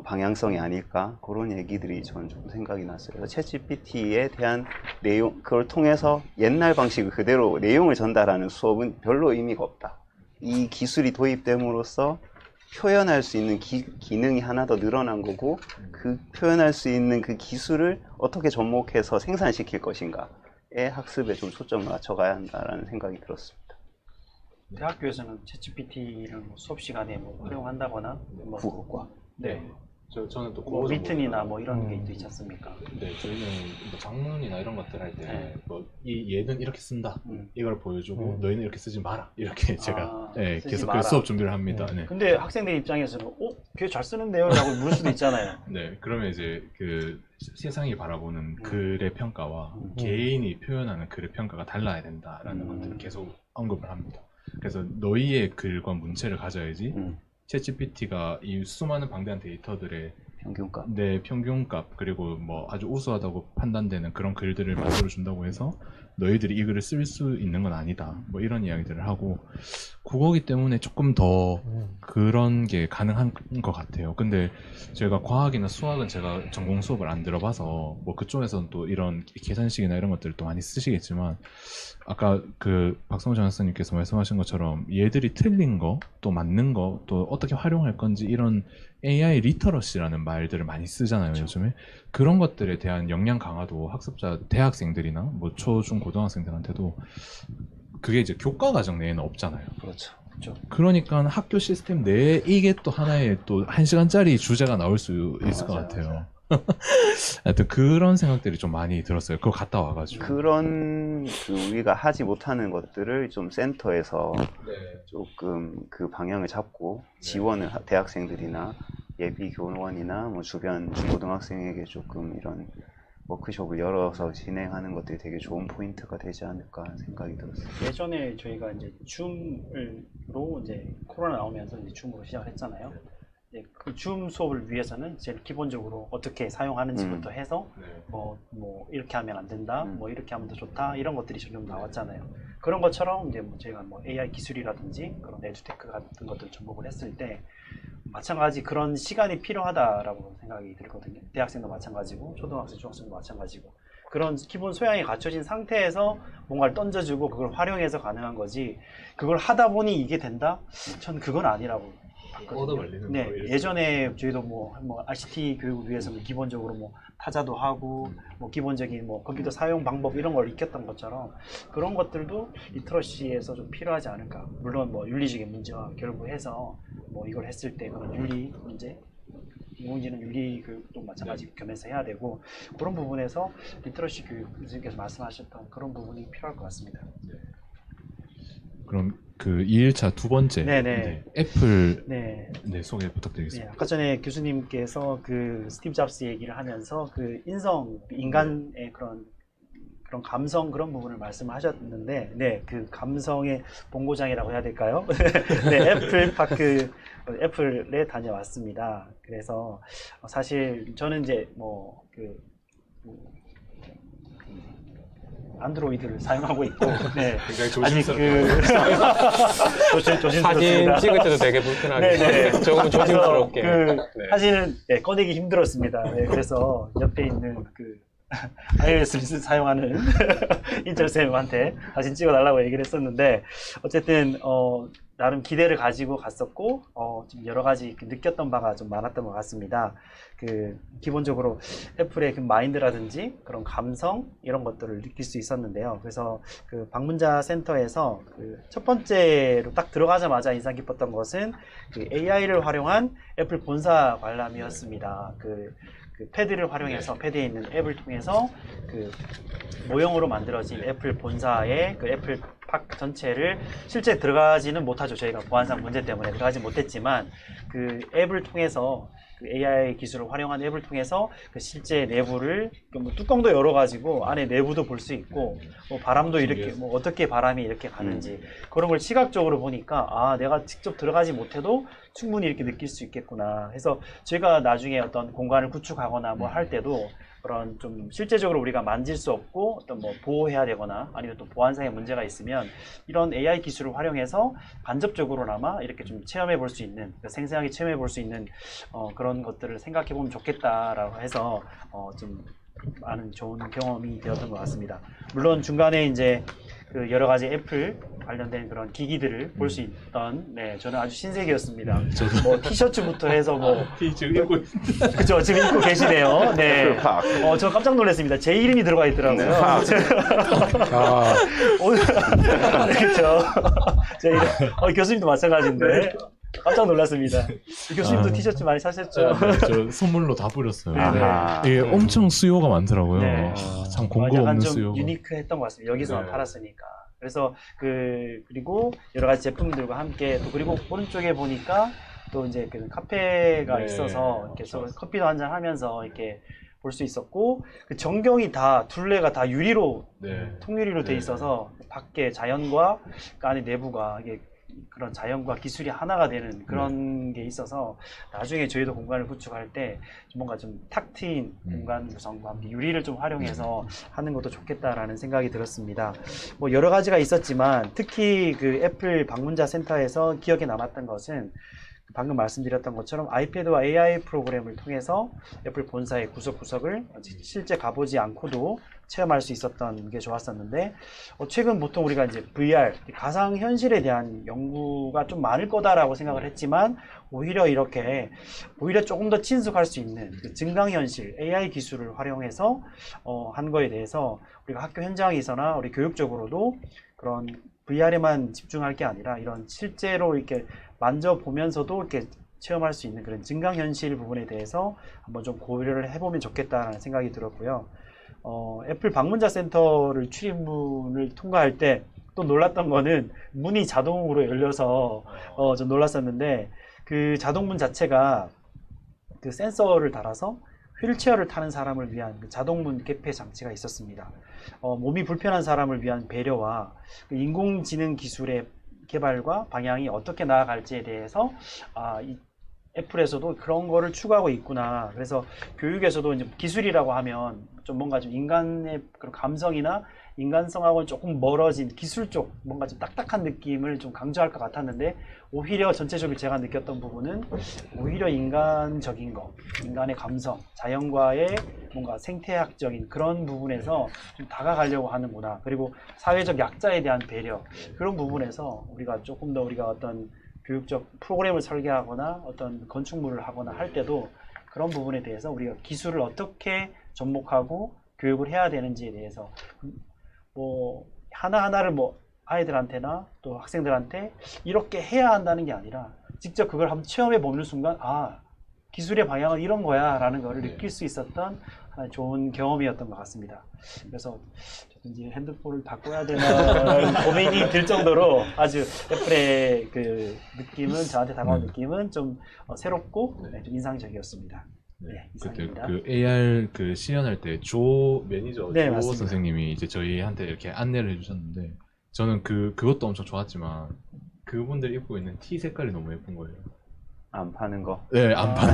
방향성이 아닐까 그런 얘기들이 저는 좀 생각이 났어요. 그래서 챗GPT에 대한 내용 그걸 통해서 옛날 방식을 그대로 내용을 전달하는 수업은 별로 의미가 없다. 이 기술이 도입됨으로써 표현할 수 있는 기능이 하나 더 늘어난 거고 그 표현할 수 있는 그 기술을 어떻게 접목해서 생산시킬 것인가의 학습에 좀 초점을 맞춰가야 한다라는 생각이 들었습니다. 대학교에서는 챗GPT를 뭐 수업 시간에 뭐 활용한다거나 뭐 국어과 네. 저는 또 뭐 미튼이나 뭐 이런 게 있지 않습니까? 네, 저희는 뭐 장문이나 이런 것들 할 때 네. 이 얘는 이렇게 쓴다. 이걸 보여주고 음. 너희는 이렇게 쓰지 마라. 이렇게 제가 아, 네, 쓰지 계속 마라. 그 수업 준비를 합니다. 네. 근데 학생들 입장에서는 걔 잘 쓰는데요? 라고 물을 수도 있잖아요. 네, 그러면 이제 그 세상이 바라보는 글의 평가와 음. 개인이 표현하는 글의 평가가 달라야 된다라는 음. 것들을 계속 언급을 합니다. 그래서 너희의 글과 문체를 가져야지 챗GPT가 이 수많은 방대한 데이터들의 평균값. 내 평균값 그리고 뭐 아주 우수하다고 판단되는 그런 글들을 만들어 준다고 해서 너희들이 이 글을 쓸 수 있는 건 아니다. 뭐 이런 이야기들을 하고 국어기 때문에 조금 더 그런 게 가능한 것 같아요. 근데 제가 과학이나 수학은 제가 전공 수업을 안 들어봐서 뭐 그쪽에서는 또 이런 계산식이나 이런 것들을 또 많이 쓰시겠지만 아까 그 박성준 학생님께서 말씀하신 것처럼 얘들이 틀린 거 또 맞는 거 또 어떻게 활용할 건지 이런 AI 리터러시라는 말들을 많이 쓰잖아요. 그렇죠. 요즘에 그런 것들에 대한 역량 강화도 학습자 대학생들이나 뭐 초, 중, 고등학생들한테도 그게 이제 교과 과정 내에는 없잖아요. 그렇죠. 그러니까 학교 시스템 내에 이게 또 하나의 또 1시간짜리 주제가 나올 수 있을 것 같아요. 하여튼 그런 생각들이 좀 많이 들었어요. 그거 갔다 와가지고. 그런 우리가 하지 못하는 것들을 좀 센터에서 네. 조금 그 방향을 잡고 지원을 대학생들이나 예비 교원이나 뭐 주변 중고등학생에게 조금 이런 워크숍을 열어서 진행하는 것들이 되게 좋은 포인트가 되지 않을까 생각이 들었어요. 예전에 저희가 이제 줌으로 이제 코로나 나오면서 이제 줌으로 시작을 했잖아요. 이제 그 줌 수업을 위해서는 제일 기본적으로 어떻게 사용하는지부터 해서 뭐 이렇게 하면 안 된다, 뭐 이렇게 하면 더 좋다 이런 것들이 좀 나왔잖아요. 그런 것처럼 이제 뭐 저희가 뭐 AI 기술이라든지 그런 에듀테크 같은 것들을 접목을 했을 때 마찬가지 그런 시간이 필요하다라고 생각이 들거든요. 대학생도 마찬가지고 초등학생, 중학생도 마찬가지고 그런 기본 소양이 갖춰진 상태에서 뭔가를 던져주고 그걸 활용해서 가능한 거지 그걸 하다 보니 이게 된다? 전 그건 아니라고 봤거든요. 네, 예전에 저희도 뭐 ICT 교육을 위해서 기본적으로 뭐 타자도 하고 뭐 기본적인 뭐 컴퓨터 사용 방법 이런 걸 익혔던 것처럼 그런 것들도 리터러시에서 좀 필요하지 않을까. 물론 뭐 윤리적인 문제와 결부해서 뭐 이걸 했을 때 그런 윤리 문제 인공지능 윤리 교육도 마찬가지 겸해서 해야 되고 그런 부분에서 리터러시 교육 선생님께서 말씀하셨던 그런 부분이 필요할 것 같습니다. 그럼 그 2일차 두 번째 네네. 애플 네. 네, 소개 네, 부탁드리겠습니다. 아까 전에 교수님께서 그 스티브 잡스 얘기를 하면서 그 인간의 그런 감성 그런 부분을 말씀하셨는데, 네, 그 감성의 본고장이라고 해야 될까요? 네, 애플에 다녀왔습니다. 그래서 사실 저는 이제 안드로이드를 사용하고 있고, 네, 아직 조심스럽습니다. 사진 찍을 때도 되게 불편하게 네네. 조금 조심스럽게. 네. 네. 사진은 꺼내기 힘들었습니다. 네, 그래서 옆에 있는 그 iOS를 사용하는 인철쌤한테 사진 찍어달라고 얘기를 했었는데 어쨌든 나름 기대를 가지고 갔었고 좀 여러 가지 느꼈던 바가 좀 많았던 것 같습니다. 그 기본적으로 애플의 그 마인드라든지 그런 감성 이런 것들을 느낄 수 있었는데요. 그래서 그 방문자 센터에서 그 첫 번째로 딱 들어가자마자 인상 깊었던 것은 그 AI를 활용한 애플 본사 관람이었습니다. 그 패드를 활용해서 패드에 있는 앱을 통해서 그 모형으로 만들어진 애플 본사의 그 애플 팍 전체를 실제 들어가지는 못하죠. 저희가 보안상 문제 때문에 들어가지 못했지만 그 앱을 통해서 그 AI 기술을 활용한 앱을 통해서 그 실제 내부를 뭐 뚜껑도 열어가지고 안에 내부도 볼 수 있고 뭐 바람도 이렇게 뭐 어떻게 바람이 이렇게 가는지 그런 걸 시각적으로 보니까 아 내가 직접 들어가지 못해도 충분히 이렇게 느낄 수 있겠구나 해서 저희가 나중에 어떤 공간을 구축하거나 뭐 할 때도 그런 좀 실제적으로 우리가 만질 수 없고 어떤 뭐 보호해야 되거나 아니면 또 보안상의 문제가 있으면 이런 AI 기술을 활용해서 간접적으로나마 이렇게 좀 체험해 볼 수 있는 생생하게 체험해 볼 수 있는 그런 것들을 생각해 보면 좋겠다라고 해서 좀 많은 좋은 경험이 되었던 것 같습니다. 물론 중간에 이제 그 여러 가지 애플 관련된 그런 기기들을 볼 수 있던 네 저는 아주 신세계였습니다. 뭐 티셔츠부터 해서 뭐 그죠 지금 입고 계시네요. 네. 저 깜짝 놀랐습니다. 제 이름이 들어가 있더라고요. 그렇죠. 제 이름. 교수님도 마찬가지인데 깜짝 놀랐습니다. 교수님도 티셔츠 많이 사셨죠? 네, 저 선물로 다 뿌렸어요. 아하. 이게 엄청 수요가 많더라고요. 네. 참 공고 약간 없는 좀 수요가. 유니크했던 것 같습니다. 여기서만 네. 팔았으니까. 그래서 그리고 여러 가지 제품들과 함께 또 그리고 오른쪽에 보니까 또 이제 그 카페가 네. 있어서 이렇게 서로 커피도 한잔 하면서 이렇게 볼 수 있었고 그 전경이 다 둘레가 다 유리로 네. 통유리로 돼 네. 있어서 밖에 자연과 그 안에 내부가 이게 그런 자연과 기술이 하나가 되는 그런 게 있어서 나중에 저희도 공간을 구축할 때 뭔가 좀 탁 트인 공간 구성과 함께 유리를 좀 활용해서 하는 것도 좋겠다라는 생각이 들었습니다. 뭐 여러 가지가 있었지만 특히 그 애플 방문자 센터에서 기억에 남았던 것은 방금 말씀드렸던 것처럼 아이패드와 AI 프로그램을 통해서 애플 본사의 구석구석을 실제 가보지 않고도 체험할 수 있었던 게 좋았었는데 최근 보통 우리가 이제 VR, 가상현실에 대한 연구가 좀 많을 거다라고 생각을 했지만 오히려 조금 더 친숙할 수 있는 그 증강현실, AI 기술을 활용해서 한 거에 대해서 우리가 학교 현장에서나 우리 교육적으로도 그런 VR에만 집중할 게 아니라 이런 실제로 이렇게 만져보면서도 이렇게 체험할 수 있는 그런 증강현실 부분에 대해서 한번 좀 고려를 해보면 좋겠다라는 생각이 들었고요. 애플 방문자 센터를 출입문을 통과할 때 또 놀랐던 거는 문이 자동으로 열려서 좀 놀랐었는데 그 자동문 자체가 그 센서를 달아서 휠체어를 타는 사람을 위한 그 자동문 개폐 장치가 있었습니다. 몸이 불편한 사람을 위한 배려와 그 인공지능 기술의 개발과 방향이 어떻게 나아갈지에 대해서 이 애플에서도 그런 거를 추구하고 있구나. 그래서 교육에서도 이제 기술이라고 하면 좀 뭔가 좀 인간의 그런 감성이나 인간성하고는 조금 멀어진 기술 쪽 뭔가 좀 딱딱한 느낌을 좀 강조할 것 같았는데 오히려 전체적으로 제가 느꼈던 부분은 오히려 인간적인 거, 인간의 감성, 자연과의 뭔가 생태학적인 그런 부분에서 좀 다가가려고 하는 문화, 그리고 사회적 약자에 대한 배려, 그런 부분에서 우리가 조금 더 우리가 어떤 교육적 프로그램을 설계하거나 어떤 건축물을 하거나 할 때도 그런 부분에 대해서 우리가 기술을 어떻게 접목하고 교육을 해야 되는지에 대해서 뭐 하나하나를 뭐 아이들한테나 또 학생들한테 이렇게 해야 한다는 게 아니라 직접 그걸 한번 체험해 보는 순간 아, 기술의 방향은 이런 거야 라는 거를 느낄 수 있었던 좋은 경험이었던 것 같습니다. 그래서 이제 핸드폰을 바꿔야 되나 고민이 들 정도로 아주 애플의 그 느낌은, 저한테 다가온 느낌은 좀 새롭고 좀 인상적이었습니다. 네, 그때 이상입니다. 그 AR 그 시연할 때 조 매니저 네, 조 맞습니다. 선생님이 이제 저희한테 이렇게 안내를 해주셨는데 저는 그것도 엄청 좋았지만 그분들 입고 있는 티 색깔이 너무 예쁜 거예요. 안 파는 거. 네, 안 파는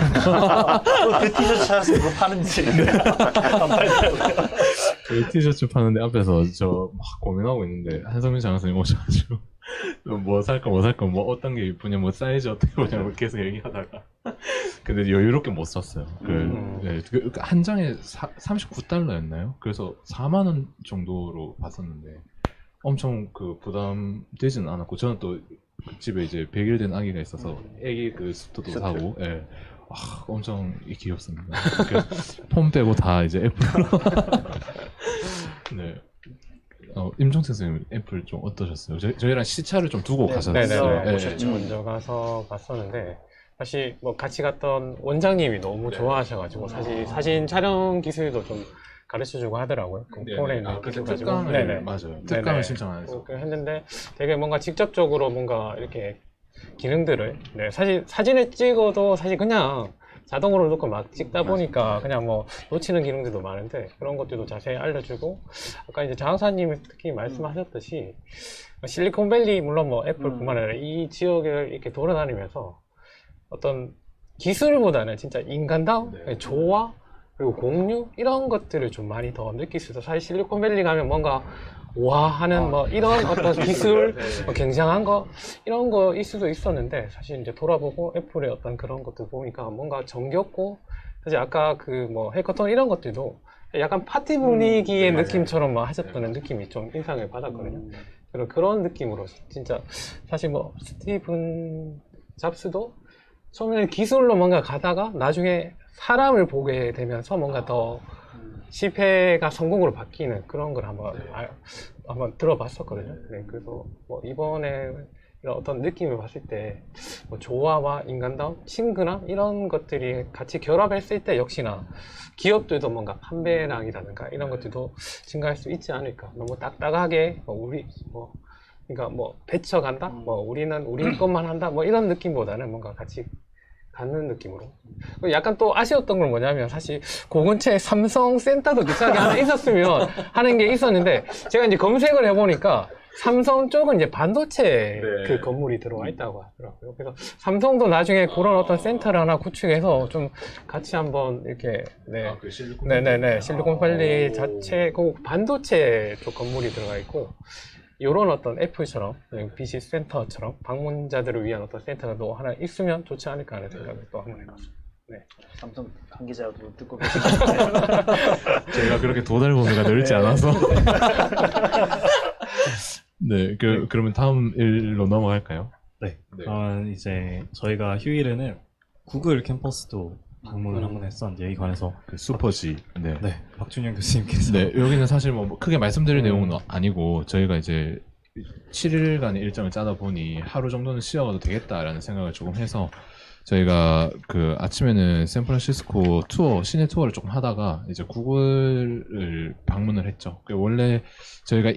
그 티셔츠 찾아서 뭐 파는지 안 팔더라고요. 그 티셔츠 파는데 앞에서 저 막 고민하고 있는데 한성민 장선생님 오셔가지고 뭐 살까 뭐 어떤 게 예쁘냐 뭐 사이즈 어떻게 보냐고 계속 얘기하다가 근데 여유롭게 못 샀어요. 네, 한 장에 39달러였나요? 그래서 4만 원 정도로 봤었는데 엄청 그 부담되지는 않았고 저는 또 집에 이제 100일 된 아기가 있어서 아기 그 수트도 사고 예. 아, 엄청 귀엽습니다. 그래서 폰 빼고 다 이제 애플로. 네. 임종태 선생님 애플 좀 어떠셨어요? 저희랑 시차를 좀 두고 가셨어요. 네네. 네. 먼저 가서 봤었는데 사실 뭐 같이 갔던 원장님이 너무 좋아하셔가지고 사실 사진 촬영 기술도 좀 가르쳐주고 하더라고요. 그 폰에 있는 기술 가지고. 특강을 맞아요. 특강을 네네. 신청 안 해서. 했는데 되게 뭔가 직접적으로 뭔가 이렇게 기능들을 사실 사진을 찍어도 사실 그냥 자동으로 놓고 막 찍다 보니까 그냥 뭐 놓치는 기능들도 많은데 그런 것들도 자세히 알려주고 아까 이제 장사님이 특히 말씀하셨듯이 실리콘밸리 물론 뭐 애플뿐만 아니라 이 지역을 이렇게 돌아다니면서 어떤 기술보다는 진짜 인간다움, 조화 그리고 공유 이런 것들을 좀 많이 더 느낄 수 있어. 사실 실리콘밸리 가면 뭔가 와 하는 뭐 이런 어떤 기술 뭐 굉장한 거 이런 거일 수도 있었는데 사실 이제 돌아보고 애플의 어떤 그런 것들 보니까 뭔가 정겹고 사실 아까 그 뭐 해커톤 이런 것들도 약간 파티 분위기의 느낌처럼 막 하셨다는 느낌이 좀 인상을 받았거든요. 그런 느낌으로 진짜 사실 뭐 스티븐 잡스도 처음에는 기술로 뭔가 가다가 나중에 사람을 보게 되면서 뭔가 더 실패가 성공으로 바뀌는 그런 걸 한번 들어봤었거든요. 네, 그래서 뭐 이번에 이런 어떤 느낌을 봤을 때 뭐 조화와 인간다움, 친근함 이런 것들이 같이 결합했을 때 역시나 기업들도 뭔가 판매량이라든가 이런 것들도 증가할 수 있지 않을까. 너무 딱딱하게 그러니까 뭐 배쳐간다, 뭐 우리는 우리 것만 한다, 뭐 이런 느낌보다는 뭔가 같이 갖는 느낌으로. 약간 또 아쉬웠던 건 뭐냐면 사실 그 근처에 삼성 센터도 비싸게 하나 있었으면 하는 게 있었는데 제가 이제 검색을 해보니까 삼성 쪽은 이제 반도체 그 건물이 들어와 있다고 하더라고요. 그래서 삼성도 나중에 그런 어떤 센터를 하나 구축해서 좀 같이 한번 이렇게 실리콘밸리 자체 그 반도체 쪽 건물이 들어가 있고 이런 어떤 애플처럼 BC 센터처럼 방문자들을 위한 어떤 센터가 또 하나 있으면 좋지 않을까 하는 생각을 또 한번 해봤습니다. 네. 삼성 관계자도 듣고 계시는데 제가 그렇게 도달 범위가 넓지 않아서. 네, 그러면 다음 일로 넘어갈까요? 네. 그러면 이제 저희가 휴일에는 구글 캠퍼스도 방문을 한번 했었는데, 여기 관해서 그 슈퍼지. 네. 네, 박준영 교수님께서 네, 여기는 사실 뭐 크게 말씀드릴 내용은 아니고 저희가 이제 7일간의 일정을 짜다 보니 하루 정도는 쉬어가도 되겠다라는 생각을 조금 해서 저희가 그 아침에는 샌프란시스코 투어, 시내 투어를 조금 하다가 이제 구글을 방문을 했죠. 원래 저희가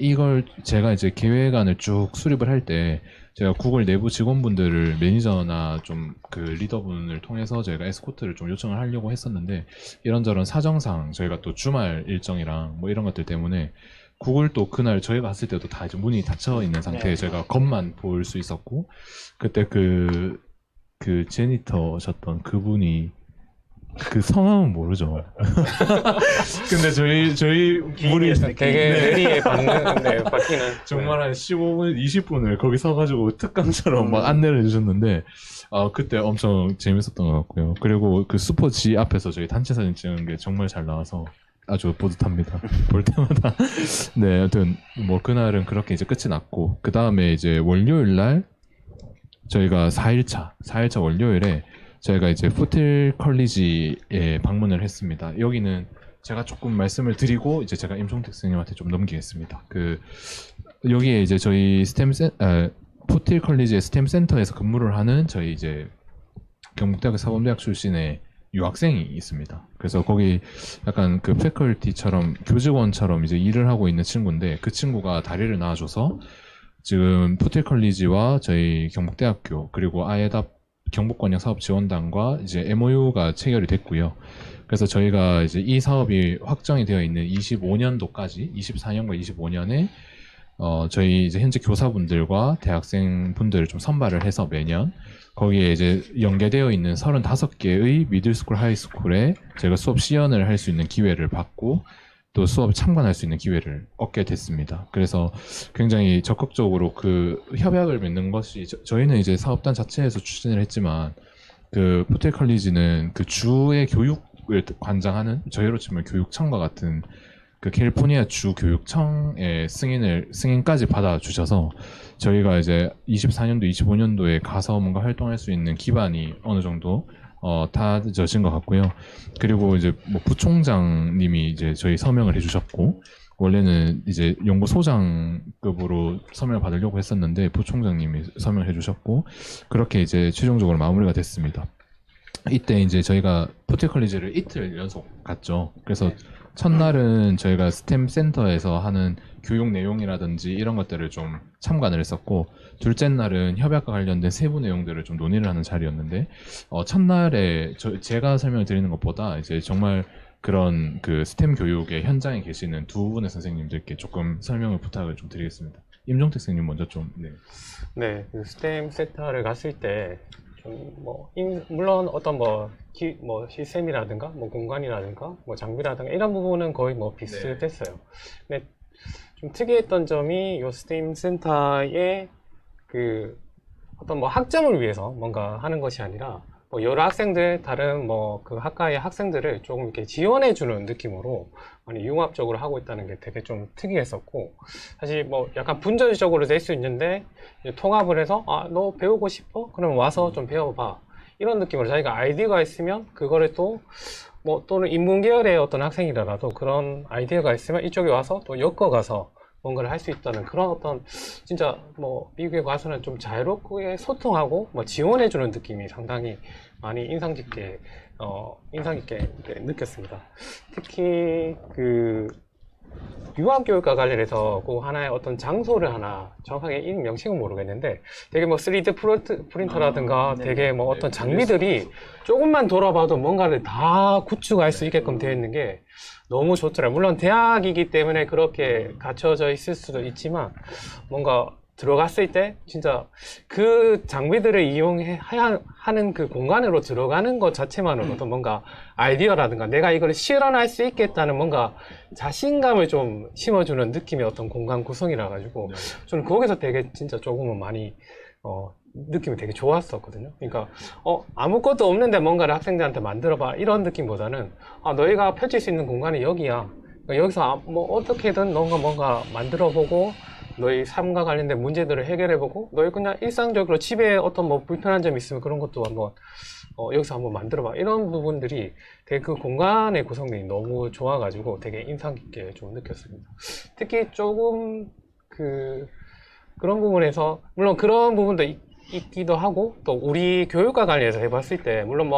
제가 이제 계획안을 쭉 수립을 할 때 제가 구글 내부 직원분들을 매니저나 좀 그 리더분을 통해서 저희가 에스코트를 좀 요청을 하려고 했었는데 이런저런 사정상 저희가 또 주말 일정이랑 뭐 이런 것들 때문에 구글도 그날 저희가 갔을 때도 다 이제 문이 닫혀 있는 상태에 저희가 겉만 볼 수 있었고 그때 그 제니터셨던 그분이 그 성함은 모르죠. 근데 저희 우리 되게 느리게 바뀌는. 정말 한 15분, 20분을 거기 서가지고 특강처럼 막 안내를 해주셨는데, 그때 엄청 재밌었던 것 같고요. 그리고 그 슈퍼G 앞에서 저희 단체 사진 찍은 게 정말 잘 나와서 아주 뿌듯합니다. 볼 때마다. 네, 하여튼, 뭐, 그날은 그렇게 이제 끝이 났고, 그 다음에 이제 월요일 날, 저희가 4일차 월요일에 저희가 이제 푸틸 컬리지에 방문을 했습니다. 여기는 제가 조금 말씀을 드리고 이제 제가 임종택 선생님한테 좀 넘기겠습니다. 여기에 이제 저희 푸틸 컬리지의 스템 센터에서 근무를 하는 저희 이제 경북대학교 사범대학 출신의 유학생이 있습니다. 그래서 거기 약간 그 패컬티처럼 교직원처럼 이제 일을 하고 있는 친구인데 그 친구가 다리를 놔줘서 지금 푸틸 컬리지와 저희 경북대학교 그리고 아예답 경북권역 사업지원단과 이제 MOU가 체결이 됐고요. 그래서 저희가 이제 이 사업이 확정이 되어 있는 25년도까지 24년과 25년에 저희 이제 현재 교사분들과 대학생분들을 좀 선발을 해서 매년 거기에 이제 연계되어 있는 35개의 미들스쿨, 하이스쿨에 제가 수업 시연을 할 수 있는 기회를 받고 또 수업에 참관할 수 있는 기회를 얻게 됐습니다. 그래서 굉장히 적극적으로 그 협약을 맺는 것이 저희는 이제 사업단 자체에서 추진을 했지만 그 푸틸 컬리지는 그 주의 교육을 관장하는 저희로 치면 교육청과 같은 그 캘리포니아 주 교육청의 승인까지 받아주셔서 저희가 이제 24년도, 25년도에 가서 뭔가 활동할 수 있는 기반이 어느 정도 다져진 것 같고요. 그리고 이제 뭐 부총장님이 이제 저희 서명을 해주셨고, 원래는 이제 연구소장급으로 서명을 받으려고 했었는데, 부총장님이 서명을 해주셨고, 그렇게 이제 최종적으로 마무리가 됐습니다. 이때 이제 저희가 푸틸 컬리지를 이틀 연속 갔죠. 그래서 첫날은 저희가 스템 센터에서 하는 교육 내용이라든지 이런 것들을 좀 참관을 했었고, 둘째 날은 협약과 관련된 세부 내용들을 좀 논의를 하는 자리였는데, 첫날에 제가 설명을 드리는 것보다 이제 정말 그런 그 스템 교육의 현장에 계시는 두 분의 선생님들께 조금 설명을 부탁을 좀 드리겠습니다. 임종택 선생님 먼저 좀. 네. 네, 그 스템 센터를 갔을 때 좀 물론 어떤 시스템이라든가 공간이라든가 장비라든가 이런 부분은 거의 비슷했어요. 근데 좀 특이했던 점이 이 스템 센터의 그 어떤 학점을 위해서 뭔가 하는 것이 아니라 여러 학생들, 다른 그 학과의 학생들을 조금 이렇게 지원해주는 느낌으로 많이 융합적으로 하고 있다는 게 되게 좀 특이했었고, 사실 약간 분전적으로 될 수 있는데, 통합을 해서, 너 배우고 싶어? 그럼 와서 좀 배워봐. 이런 느낌으로 자기가 아이디어가 있으면, 그거를 또는 인문계열의 어떤 학생이라도 그런 아이디어가 있으면 이쪽에 와서 또 엮어가서 뭔가를 할 수 있다는 그런 어떤 진짜 미국에 가서는 좀 자유롭게 소통하고 지원해주는 느낌이 상당히 많이 인상 깊게 느꼈습니다. 특히 그 유아교육과 관련해서 그 하나의 어떤 장소를 하나 정확하게 이름 명칭은 모르겠는데 되게 3D 프린터라든가 되게 어떤 장비들이 조금만 돌아봐도 뭔가를 다 구축할 수 있게끔 되어 있는 게 너무 좋더라고요. 물론 대학이기 때문에 그렇게 갖춰져 있을 수도 있지만 뭔가 들어갔을 때 진짜 그 장비들을 이용하는 그 공간으로 들어가는 것 자체만으로도 뭔가 아이디어라든가 내가 이걸 실현할 수 있겠다는 뭔가 자신감을 좀 심어주는 느낌의 어떤 공간 구성이라 가지고 저는 거기서 되게 진짜 조금은 많이 느낌이 되게 좋았었거든요. 그러니까 아무것도 없는데 뭔가를 학생들한테 만들어봐 이런 느낌보다는 너희가 펼칠 수 있는 공간이 여기야. 그러니까 여기서 어떻게든 뭔가 만들어보고 너희 삶과 관련된 문제들을 해결해보고 너희 그냥 일상적으로 집에 어떤 불편한 점이 있으면 그런 것도 한번 여기서 한번 만들어봐 이런 부분들이 되게 그 공간의 구성이 너무 좋아가지고 되게 인상 깊게 좀 느꼈습니다. 특히 조금 그런 부분에서 물론 그런 부분도 있기도 하고 또 우리 교육과 관련해서 해봤을 때 물론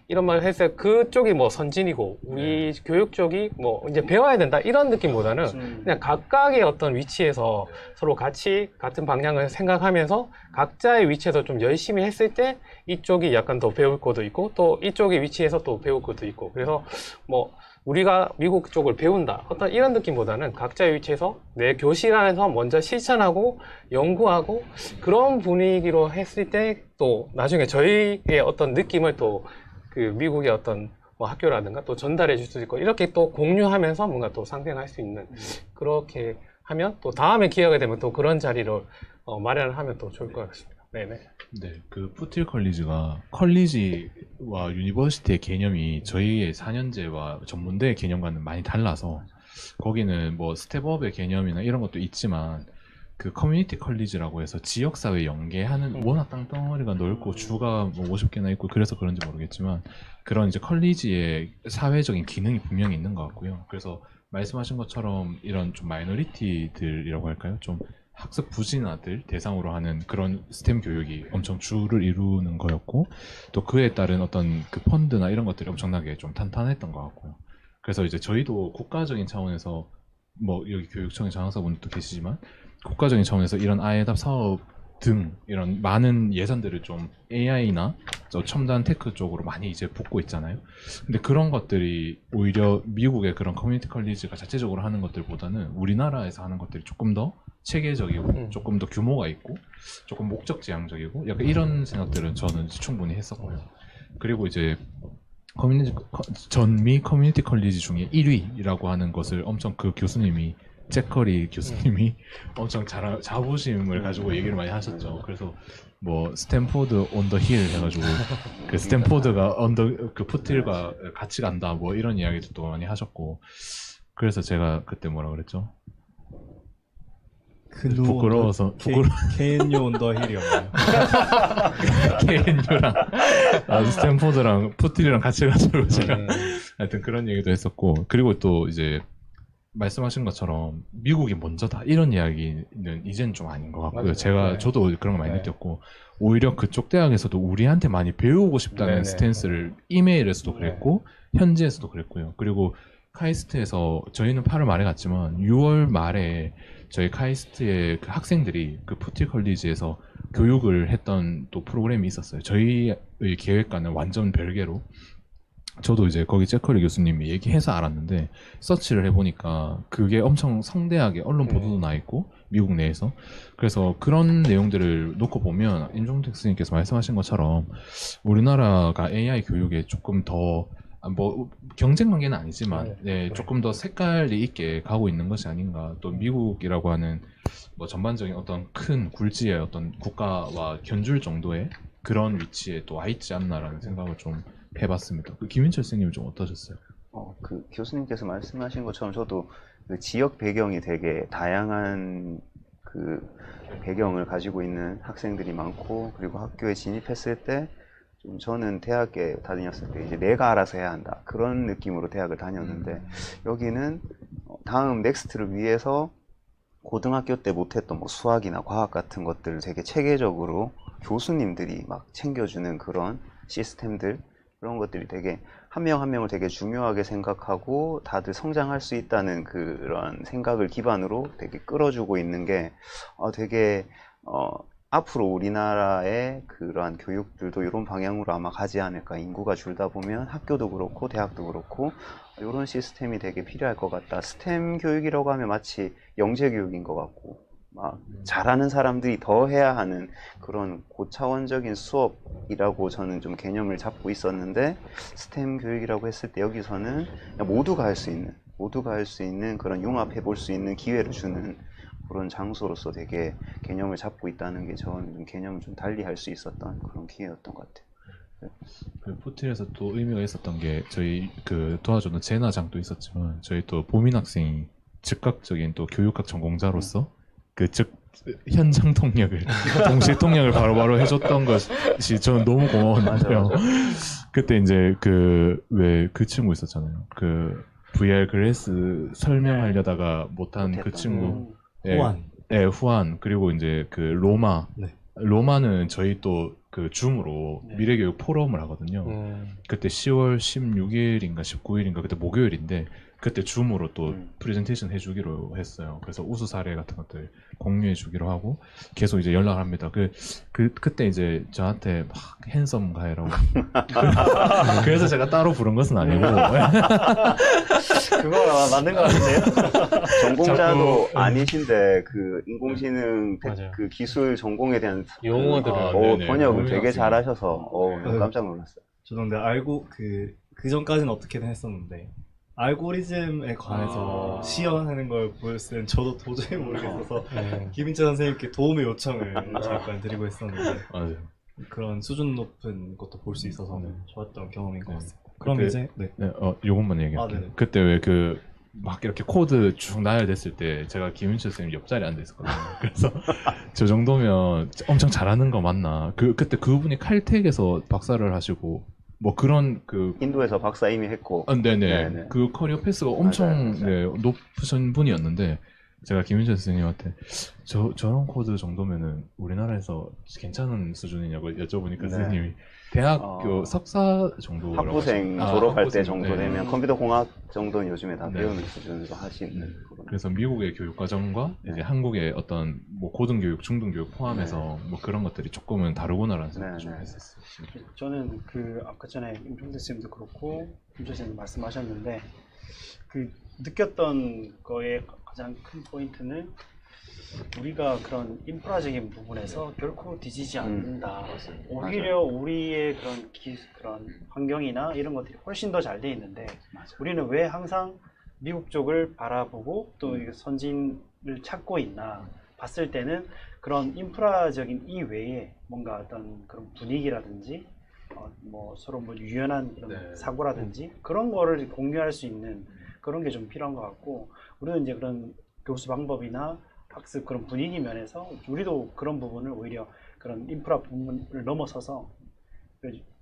이런 말 했을 때 그쪽이 선진이고 우리 교육 쪽이 이제 배워야 된다 이런 느낌보다는 그냥 각각의 어떤 위치에서 서로 같이 같은 방향을 생각하면서 각자의 위치에서 좀 열심히 했을 때 이쪽이 약간 더 배울 것도 있고 또 이쪽의 위치에서 또 배울 것도 있고 그래서 우리가 미국 쪽을 배운다 어떤 이런 느낌보다는 각자의 위치에서 내 교실 안에서 먼저 실천하고 연구하고 그런 분위기로 했을 때 또 나중에 저희의 어떤 느낌을 또 그 미국의 어떤 뭐 학교라든가 또 전달해 줄 수 있고 이렇게 또 공유하면서 뭔가 또 상생할 수 있는 그렇게 하면 또 다음에 기회가 되면 또 그런 자리를 마련을 하면 또 좋을 것 같습니다. 네네. 네, 그 푸틸 컬리지가 컬리지와 유니버시티의 개념이 저희의 4년제와 전문대의 개념과는 많이 달라서 거기는 뭐 스텝업의 개념이나 이런 것도 있지만 그 커뮤니티 컬리지라고 해서 지역사회 연계하는 워낙 땅덩어리가 넓고 주가 뭐 50개나 있고 그래서 그런지 모르겠지만 그런 이제 컬리지의 사회적인 기능이 분명히 있는 것 같고요. 그래서 말씀하신 것처럼 이런 좀 마이너리티들이라고 할까요? 좀 학습 부진아들 대상으로 하는 그런 스템 교육이 엄청 주를 이루는 거였고 또 그에 따른 어떤 그 펀드나 이런 것들이 엄청나게 좀 탄탄했던 것 같고요. 그래서 이제 저희도 국가적인 차원에서 뭐 여기 교육청의 장학사분들도 계시지만 국가적인 차원에서 이런 아이답 사업 등 이런 많은 예산들을 좀 AI나 첨단 테크 쪽으로 많이 이제 붓고 있잖아요. 근데 그런 것들이 오히려 미국의 그런 커뮤니티 컬리지가 자체적으로 하는 것들보다는 우리나라에서 하는 것들이 조금 더 체계적이고 조금 더 규모가 있고 조금 목적지향적이고 약간 이런 생각들은 저는 충분히 했었고요. 그리고 이제 전미 커뮤니티 컬리지 중에 1위라고 하는 것을 엄청 그 교수님이 잭커리 교수님이 엄청 자부심을 가지고 얘기를 많이 하셨죠. 그래서 뭐 스탠포드 온 더 힐 해가지고 그 스탠포드가 그 푸틸과 같이 간다 뭐 이런 이야기도 많이 하셨고 그래서 제가 그때 뭐라 그랬죠? 부끄러워서 KNU 온더 힐이었나요? KNU랑 스탠포드랑 푸틸이랑 같이 가지고 제가 하여튼 그런 얘기도 했었고 그리고 또 이제 말씀하신 것처럼 미국이 먼저다 이런 이야기는 이제는 좀 아닌 것 같고요. 맞아요. 저도 그런 거 많이 네. 느꼈고 오히려 그쪽 대학에서도 우리한테 많이 배우고 싶다는 네네. 스탠스를 이메일에서도 그랬고 현지에서도 그랬고요. 그리고 카이스트에서 저희는 8월 말에 갔지만 6월 말에 저희 카이스트의 그 학생들이 그 푸틸 컬리지에서 교육을 했던 또 프로그램이 있었어요. 저희의 계획과는 완전 별개로 저도 이제 거기 잭커리 교수님이 얘기해서 알았는데 서치를 해보니까 그게 엄청 성대하게 언론 보도도 나 있고 미국 내에서 그래서 그런 내용들을 놓고 보면 임종택 스님께서 말씀하신 것처럼 우리나라가 AI 교육에 조금 더 뭐 경쟁 관계는 아니지만 네, 조금 더 색깔이 있게 가고 있는 것이 아닌가 또 미국이라고 하는 뭐 전반적인 어떤 큰 굴지의 어떤 국가와 견줄 정도의 그런 위치에 또 와 있지 않나라는 생각을 좀 해봤습니다. 그 김인철 선생님은 좀 어떠셨어요? 그 교수님께서 말씀하신 것처럼 저도 그 지역 배경이 되게 다양한 그 배경을 가지고 있는 학생들이 많고 그리고 학교에 진입했을 때 좀 저는 대학에 다녔을 때 이제 내가 알아서 해야 한다 그런 느낌으로 대학을 다녔는데 여기는 다음 넥스트를 위해서 고등학교 때 못했던 뭐 수학이나 과학 같은 것들을 되게 체계적으로 교수님들이 막 챙겨주는 그런 시스템들 그런 것들이 되게 한 명 한 명을 되게 중요하게 생각하고 다들 성장할 수 있다는 그런 생각을 기반으로 되게 끌어주고 있는 게 되게 앞으로 우리나라의 그러한 교육들도 이런 방향으로 아마 가지 않을까. 인구가 줄다 보면 학교도 그렇고 대학도 그렇고 이런 시스템이 되게 필요할 것 같다. 스템 교육이라고 하면 마치 영재 교육인 것 같고 막 잘하는 사람들이 더 해야 하는 그런 고차원적인 수업이라고 저는 좀 개념을 잡고 있었는데 스템 교육이라고 했을 때 여기서는 그냥 모두가 할 수 있는 그런 융합해 볼 수 있는 기회를 주는 그런 장소로서 되게 개념을 잡고 있다는 게 저는 개념을 좀 달리 할 수 있었던 그런 기회였던 것 같아요. 그 푸틸에서 또 의미가 있었던 게 저희 그 도와주는 제나장도 있었지만 저희 또 보민 학생이 즉각적인 또 교육학 전공자로서 그 현장 통역을 동시 통역을 바로바로 해줬던 것이 저는 너무 고마웠는데요. 그때 이제 왜 그 친구 있었잖아요. 그 VR 글래스 설명하려다가 못한 그 친구. 후안. 네, 후안. 그리고 이제 그 로마. 네. 로마는 저희 또 그 줌으로 미래교육 포럼을 하거든요. 그때 10월 16일인가 19일인가 그때 목요일인데 그때 줌으로 또 프레젠테이션 해주기로 했어요. 그래서 우수 사례 같은 것들 공유해주기로 하고 계속 이제 연락을 합니다. 그때 이제 저한테 막 핸섬 가이라고. 그래서 제가 따로 부른 것은 아니고. 그거 맞는 것 같은데요? 전공자도 아니신데 그 인공지능 맞아요. 그 기술 전공에 대한 용어들을 네네. 번역을 보민 되게 학생이. 잘하셔서 너무 깜짝 놀랐어요. 저도 근데 알고 그 그 전까지는 어떻게든 했었는데 알고리즘에 관해서 시연하는 걸 보였을 때는 저도 도저히 모르겠어서 김인철 선생님께 도움의 요청을 잠깐 드리고 했었는데 맞아요. 그런 수준 높은 것도 볼 수 있어서 좋았던 경험인 것 같습니다. 그럼 그때- 이제 네. 네, 요것만 얘기할게요. 네네. 그때 왜 막 이렇게 코드 쭉 나열됐을 때 제가 김윤철 선생님 옆자리에 앉아 있었거든요. 그래서 저 정도면 엄청 잘하는 거 맞나? 그때 그분이 칼텍에서 박사를 하시고 뭐 그런 인도에서 박사 이미 했고. 네네. 네네. 그 커리어 패스가 엄청 맞아요. 네, 높으신 분이었는데 제가 김윤철 선생님한테 저런 코드 정도면은 우리나라에서 괜찮은 수준이냐고 여쭤보니까 네. 선생님이 대학교 석사 정도라고 학부생 하셨- 졸업할 때 학부생, 정도 네. 되면 컴퓨터 공학 정도는 요즘에 다 네. 배우는 수준으로 하시는 부분. 그래서 미국의 교육 과정과 네. 이제 한국의 어떤 뭐 고등교육, 중등교육 포함해서 뭐 그런 것들이 조금은 다르구나라는 생각을 네, 좀 네. 했었어요. 저는 아까 전에 임종대 쌤도 그렇고 김철 쌤도 말씀하셨는데 그 느꼈던 거의 가장 큰 포인트는 우리가 그런 인프라적인 부분에서 결코 뒤지지 않는다. 오히려 우리의 그런 환경이나 이런 것들이 훨씬 더 잘 돼 있는데 우리는 왜 항상 미국 쪽을 바라보고 또 이게 선진을 찾고 있나 봤을 때는 그런 인프라적인 이외에 뭔가 어떤 그런 분위기라든지 뭐 서로 뭐 유연한 그런 사고라든지 그런 거를 공유할 수 있는 그런 게 좀 필요한 것 같고 우리는 이제 그런 교수 방법이나 학습 그런 분위기 면에서 우리도 그런 부분을 오히려 그런 인프라 부분을 넘어서서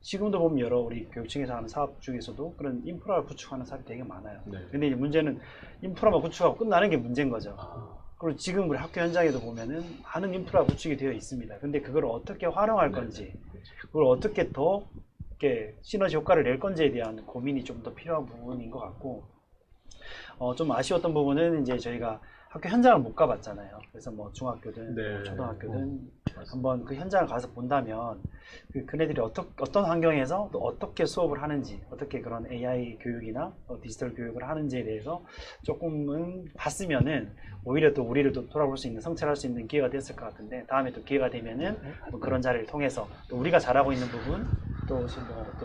지금도 보면 여러 우리 교육청에서 하는 사업 중에서도 그런 인프라를 구축하는 사업이 되게 많아요. 근데 이제 문제는 인프라만 구축하고 끝나는 게 문제인 거죠. 그리고 지금 우리 학교 현장에도 보면은 많은 인프라 구축이 되어 있습니다. 근데 그걸 어떻게 활용할 건지, 그걸 어떻게 더 이렇게 시너지 효과를 낼 건지에 대한 고민이 좀 더 필요한 부분인 것 같고, 좀 아쉬웠던 부분은 이제 저희가 학교 현장을 못 가봤잖아요. 그래서 뭐 중학교든 뭐 초등학교든 한번 그 현장을 가서 본다면 그네들이 어떤 환경에서 또 어떻게 수업을 하는지, 어떻게 그런 AI 교육이나 디지털 교육을 하는지에 대해서 조금은 봤으면은 오히려 또 우리를 또 돌아볼 수 있는, 성찰할 수 있는 기회가 됐을 것 같은데, 다음에 또 기회가 되면은 뭐 그런 자리를 통해서 또 우리가 잘하고 있는 부분, 또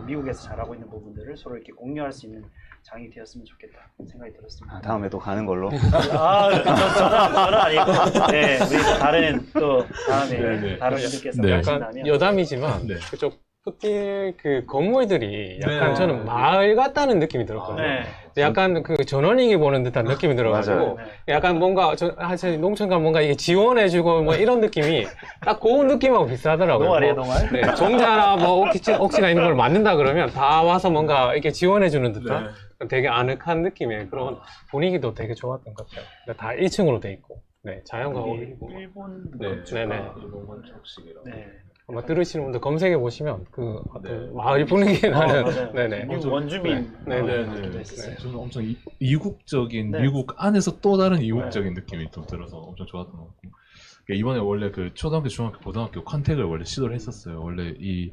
미국에서 잘하고 있는 부분들을 서로 이렇게 공유할 수 있는 장이 되었으면 좋겠다 생각이 들었습니다. 다음에도 가는 걸로. 저는 아니고, 네, 우리 다음에 다른 분들께서 네. 약간 하신다면 여담이지만 네. 그쪽 푸틴 그 건물들이 약간 네. 저는 마을 같다는 느낌이 들었거든요. 네. 약간 그 전원익이 보는 듯한 느낌이 들어가지고 맞아요. 약간 뭔가 사실 농촌 가면 뭔가 이게 지원해주고 뭐 이런 느낌이 딱 그 느낌하고 비슷하더라고요. 농활이에요, 뭐, 농활? 네, 종자나 뭐 옥시가 있는 걸 만든다 그러면 다 와서 뭔가 이렇게 지원해주는 듯한 되게 아늑한 느낌의 그런 분위기도 되게 좋았던 것 같아요. 다 1층으로 돼 있고, 네, 자연과 어울리고. 일본 네. 네네. 네. 아마 들으시는 분들 검색해 보시면 그 어떤 마을 분위기 나는 맞아요. 네네. 미국 원주민 네네. 저는 엄청 이국적인 네. 미국 안에서 또 다른 이국적인 느낌이 좀 들어서 엄청 좋았던 것 같고 그러니까 이번에 원래 그 초등학교, 중학교, 고등학교 컨택을 원래 시도를 했었어요. 원래 이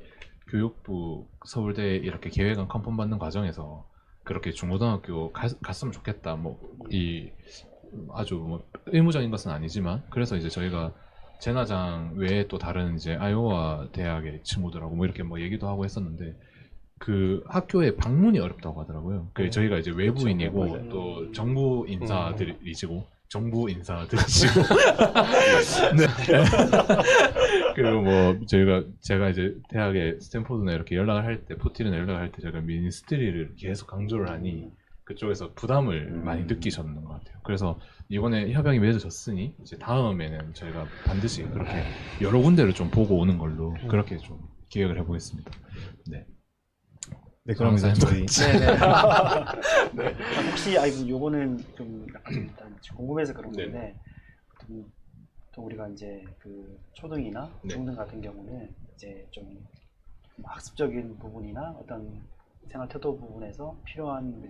교육부 서울대 이렇게 계획안 컨펌 받는 과정에서 그렇게 중고등학교 갔으면 좋겠다. 뭐 이 아주 뭐 의무적인 것은 아니지만 그래서 이제 저희가 재나장 외에 또 다른 이제 아이오와 대학의 친구들하고 뭐 이렇게 뭐 얘기도 하고 했었는데 그 학교에 방문이 어렵다고 하더라고요. 그 저희가 이제 외부인이고 맞아요. 또 정부 인사들이시고 정부 인사들이시고 네. 그리고 뭐 제가 이제 대학에 스탠포드나 이렇게 연락을 할 때 푸틴이나 연락을 할 때 제가 미니스트리를 계속 강조를 하니 그쪽에서 부담을 많이 느끼셨는 것 같아요. 그래서 이번에 협약이 맺어졌으니 이제 다음에는 저희가 반드시 그렇게 여러 군데를 좀 보고 오는 걸로 그렇게 좀 기획을 해보겠습니다. 네. 네, 그럼 이제 저희 네네. 혹시 요거는 좀 약간 일단 궁금해서 그런 건데 또 우리가 이제 그 초등이나 중등 같은 경우는 이제 좀 학습적인 부분이나 어떤 생활 태도 부분에서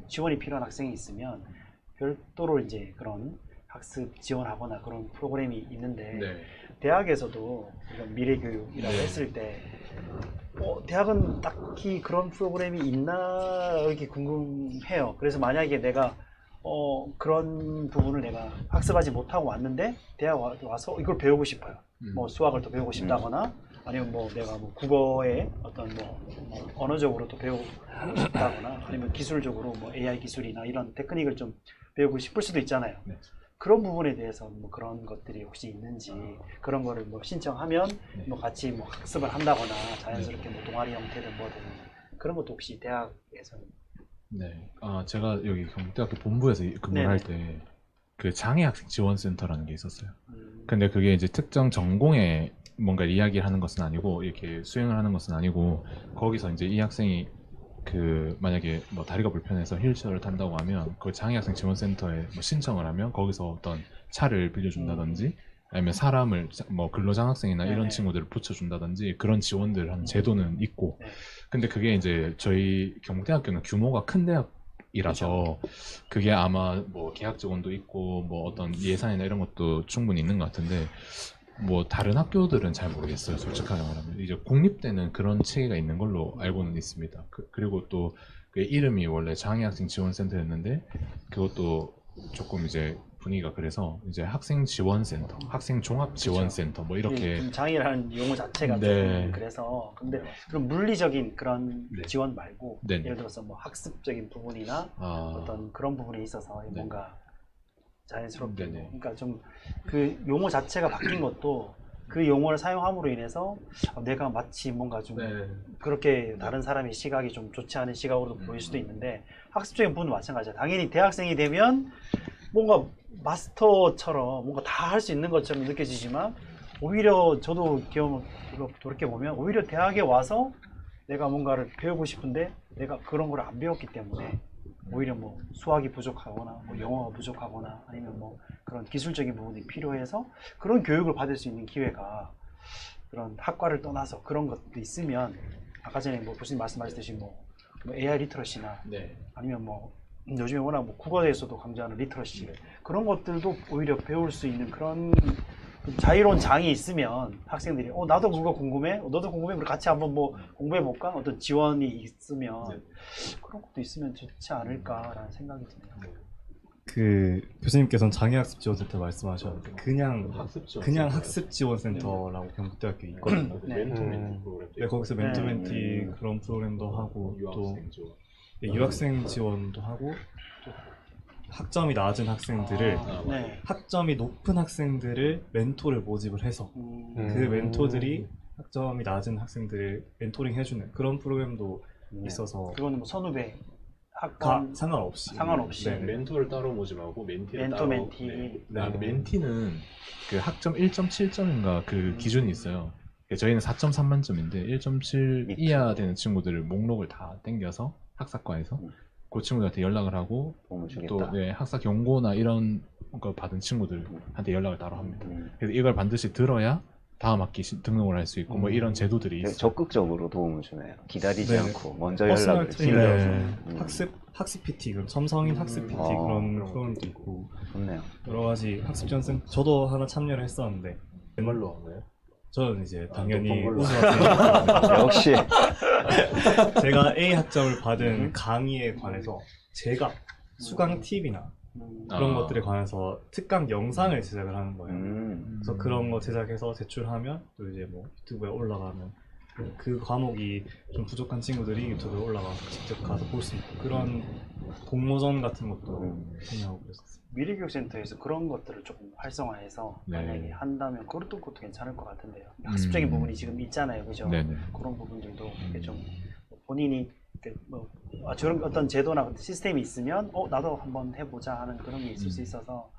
지원이 필요한 학생이 있으면 별도로 이제 그런 학습 지원하거나 그런 프로그램이 있는데 대학에서도 이런 미래교육이라고 했을 때 대학은 딱히 그런 프로그램이 있나 이렇게 궁금해요. 그래서 만약에 내가 그런 부분을 내가 학습하지 못하고 왔는데 대학 와서 이걸 배우고 싶어요. 뭐 수학을 또 배우고 싶다거나 아니면 뭐 내가 뭐 국어에 어떤 뭐 언어적으로 또 배우고 싶다거나 아니면 기술적으로 뭐 AI 기술이나 이런 테크닉을 좀 배우고 싶을 수도 있잖아요. 네. 그런 부분에 대해서 뭐 그런 것들이 혹시 있는지 그런 거를 뭐 신청하면 네. 뭐 같이 뭐 학습을 한다거나 자연스럽게 뭐 동아리 형태든 뭐든 그런 것도 혹시 대학에서 네. 제가 여기 경북대학교 본부에서 근무를 할 때 그 장애학생 지원센터라는 게 있었어요. 근데 그게 이제 특정 전공에 뭔가 이야기를 하는 것은 아니고 이렇게 수행을 하는 것은 아니고 거기서 이제 이 학생이 그 만약에 뭐 다리가 불편해서 휠체어를 탄다고 하면 그 장애학생 지원센터에 뭐 신청을 하면 거기서 어떤 차를 빌려준다든지 아니면 사람을 뭐 근로장학생이나 이런 네네. 친구들을 붙여준다든지 그런 지원들을 하는 제도는 있고 네. 근데 그게 이제 저희 경북대학교는 규모가 큰 대학이라서 그게 아마 뭐 계약 직원도 있고 뭐 어떤 예산이나 이런 것도 충분히 있는 것 같은데 뭐 다른 학교들은 잘 모르겠어요. 솔직하게 말하면 이제 공립대는 그런 체계가 있는 걸로 알고는 있습니다. 그리고 또 그 이름이 원래 장애학생 지원센터였는데 그것도 조금 이제 분위기가 그래서 이제 학생 지원센터, 학생 종합 지원센터 뭐 이렇게 좀 장애라는 용어 자체가 네. 좀 그래서 근데 그런 물리적인 그런 네. 지원 말고 네네. 예를 들어서 뭐 학습적인 부분이나 어떤 그런 부분에 있어서 네. 뭔가 자연스럽게 네네. 그러니까 좀 그 용어 자체가 바뀐 것도 그 용어를 사용함으로 인해서 내가 마치 뭔가 좀 그렇게 다른 사람의 시각이 좀 좋지 않은 시각으로 보일 수도 있는데 학습적인 부분도 마찬가지야. 당연히 대학생이 되면 뭔가 마스터처럼 뭔가 다 할 수 있는 것처럼 느껴지지만 오히려 저도 돌이켜보면 오히려 대학에 와서 내가 뭔가를 배우고 싶은데 내가 그런 걸 안 배웠기 때문에 오히려 뭐 수학이 부족하거나 뭐 영어가 부족하거나 아니면 뭐 그런 기술적인 부분이 필요해서 그런 교육을 받을 수 있는 기회가 그런 학과를 떠나서 그런 것도 있으면 아까 전에 뭐 교수님 말씀하셨듯이 뭐 AI 리터러시나 네. 아니면 뭐 요즘에 워낙 뭐 국어에서도 강조하는 리터러시 그런 것들도 오히려 배울 수 있는 그런 좀 자유로운 장이 있으면 학생들이 나도 그거 궁금해? 너도 궁금해? 우리 같이 한번 뭐 공부해 볼까? 어떤 지원이 있으면 그런 것도 있으면 좋지 않을까라는 생각이 드네요. 그 교수님께서는 장애학습 지원센터 말씀하셨는데 그냥 학습 지원센터라고 경북대학교에 있거든요. 네. 네, 거기서 멘토멘티 그런 프로그램도 하고 또 유학생 지원도 하고 또 학점이 낮은 학생들을 네. 학점이 높은 학생들을 멘토를 모집을 해서 그 멘토들이 학점이 낮은 학생들을 멘토링 해주는 그런 프로그램도 있어서 그거는 뭐 선후배 학번 상관없이 네. 멘토를 따로 모집하고 멘티를 멘토, 따로 멘티. 네. 멘티는 그 학점 1.7점인가 그 기준이 있어요. 저희는 4.3 만점인데 1.7 이하 되는 친구들을 목록을 다 땡겨서 학사과에서 그 친구들한테 연락을 하고 도움을 주겠다. 또 네, 학사 경고나 이런 거 받은 친구들한테 연락을 따로 합니다. 그래서 이걸 반드시 들어야 다음 학기 등록을 할 수 있고 뭐 이런 제도들이 되게 있어요. 적극적으로 도움을 주네요. 기다리지 네. 않고 먼저 퍼스널 연락을 트레이너, 빌려서. 학습 PT, 그럼 섬성인 학습 PT 그런 프로그램도 있고 좋네요. 여러 가지 학습 지원센 저도 하나 참여를 했었는데 정말로 하나요? 저는 이제 당연히 높은 걸로. 우수학생 역시 제가 A 학점을 받은 강의에 관해서 제가 수강 팁이나 그런 것들에 관해서 특강 영상을 제작을 하는 거예요. 그래서 그런 거 제작해서 제출하면 또 이제 뭐 유튜브에 올라가면 그 과목이 좀 부족한 친구들이 유튜브에 올라가서 직접 가서 볼 수 있고 그런 공모전 같은 것도 참여하고 그랬었어요. 미래교육센터에서 그런 것들을 조금 활성화해서 네. 만약에 한다면 그것도 괜찮을 것 같은데요. 학습적인 부분이 지금 있잖아요, 그죠? 네네. 그런 부분들도 이렇게 좀 본인이 이렇게 뭐 저런 어떤 제도나 시스템이 있으면 나도 한번 해보자 하는 그런 게 있을 수 있어서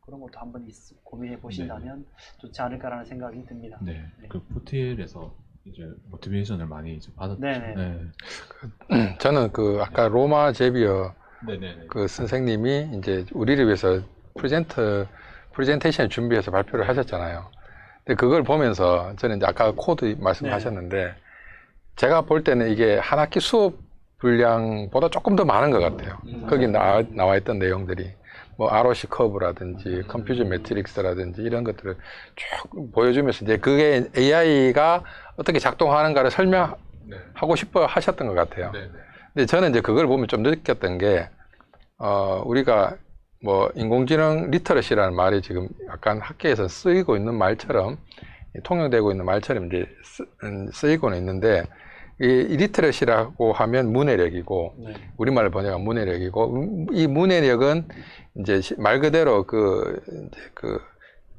그런 것도 한번 고민해 보신다면 좋지 않을까라는 생각이 듭니다. 네. 네. 그 포틸에서 이제 모티베이션을 많이 이제 받았죠. 네네. 네. 저는 그 아까 로마 제비어 네네네. 그 선생님이 이제 우리를 위해서 프레젠테이션 준비해서 발표를 하셨잖아요. 근데 그걸 보면서 저는 이제 아까 코드 말씀하셨는데 제가 볼 때는 이게 한 학기 수업 분량보다 조금 더 많은 것 같아요. 거기 나와 있던 내용들이 뭐 ROC 커브라든지 컴퓨저 매트릭스라든지 이런 것들을 쭉 보여주면서 이제 그게 AI가 어떻게 작동하는가를 설명하고 싶어 하셨던 것 같아요. 근데 저는 이제 그걸 보면 좀 느꼈던 게 우리가 뭐 인공지능 리터러시라는 말이 지금 약간 학계에서 쓰이고 있는 말처럼 통용되고 있는 말처럼 이제 쓰이고는 있는데, 이 리터러시라고 하면 문해력이고, 네. 우리말로 번역한 문해력이고, 이 문해력은 이제 말 그대로 그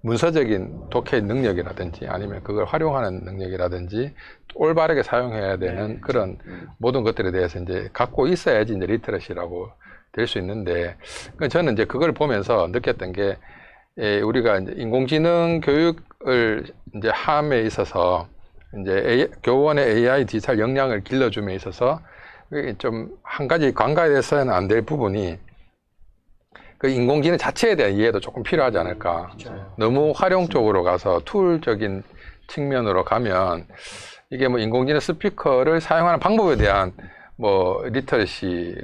문서적인 독해 능력이라든지 아니면 그걸 활용하는 능력이라든지 올바르게 사용해야 되는 네. 그런 모든 것들에 대해서 이제 갖고 있어야지 이제 리터러시라고 될 수 있는데, 그러니까 저는 이제 그걸 보면서 느꼈던 게, 우리가 이제 인공지능 교육을 이제 함에 있어서 이제 교원의 AI 디지털 역량을 길러줌에 있어서 좀 한 가지 관가해서는 안 될 부분이 그 인공지능 자체에 대한 이해도 조금 필요하지 않을까. 너무 활용 쪽으로 가서 툴적인 측면으로 가면 이게 뭐 인공지능 스피커를 사용하는 방법에 대한 뭐 리터러시,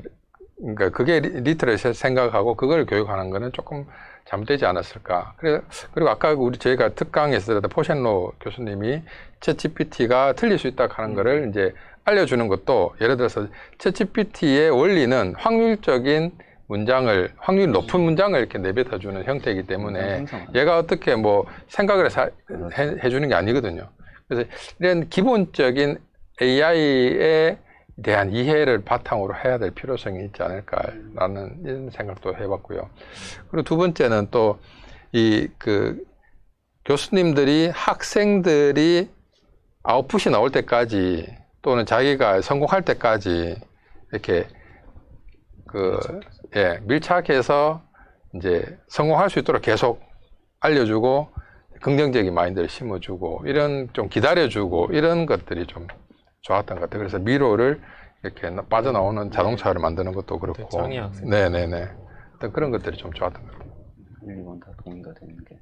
그러니까 그게 리터러시 생각하고 그걸 교육하는 거는 조금 잘못되지 않았을까. 그리고 아까 저희가 특강에서 포션로 교수님이 챗GPT가 틀릴 수 있다 하는 거를 이제 알려주는 것도, 예를 들어서 챗GPT의 원리는 확률 높은 문장을 이렇게 내뱉어 주는 형태이기 때문에 얘가 어떻게 뭐 생각을 해주는 게 아니거든요. 그래서 이런 기본적인 AI에 대한 이해를 바탕으로 해야 될 필요성이 있지 않을까라는 이런 생각도 해봤고요. 그리고 두 번째는 또 교수님들이 학생들이 아웃풋이 나올 때까지 또는 자기가 성공할 때까지 이렇게 밀착해서 이제 성공할 수 있도록 계속 알려주고 긍정적인 마인드를 심어주고 이런 좀 기다려주고 이런 것들이 좀 좋았던 것 같아요. 그래서 미로를 이렇게 빠져나오는 자동차를 만드는 것도 그렇고. 장애 학생. 네네네. 어떤 그런 것들이 좀 좋았던 것 같아요. 1, 2번 다 동의가 되는 게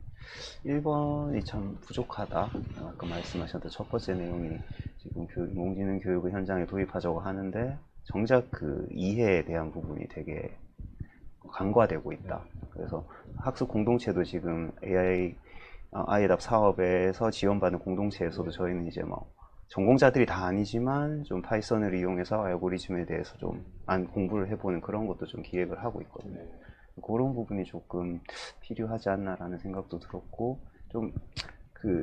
1번이 참 부족하다. 아까 말씀하셨던 첫 번째 내용이 지금 인공지능 교육을 현장에 도입하자고 하는데 정작 그 이해에 대한 부분이 되게 간과되고 있다. 그래서 학습 공동체도 지금 아이답 사업에서 지원받는 공동체에서도 저희는 이제 뭐 전공자들이 다 아니지만 좀 파이썬을 이용해서 알고리즘에 대해서 좀 공부를 해보는 그런 것도 좀 기획을 하고 있거든요. 그런 부분이 조금 필요하지 않나라는 생각도 들었고, 좀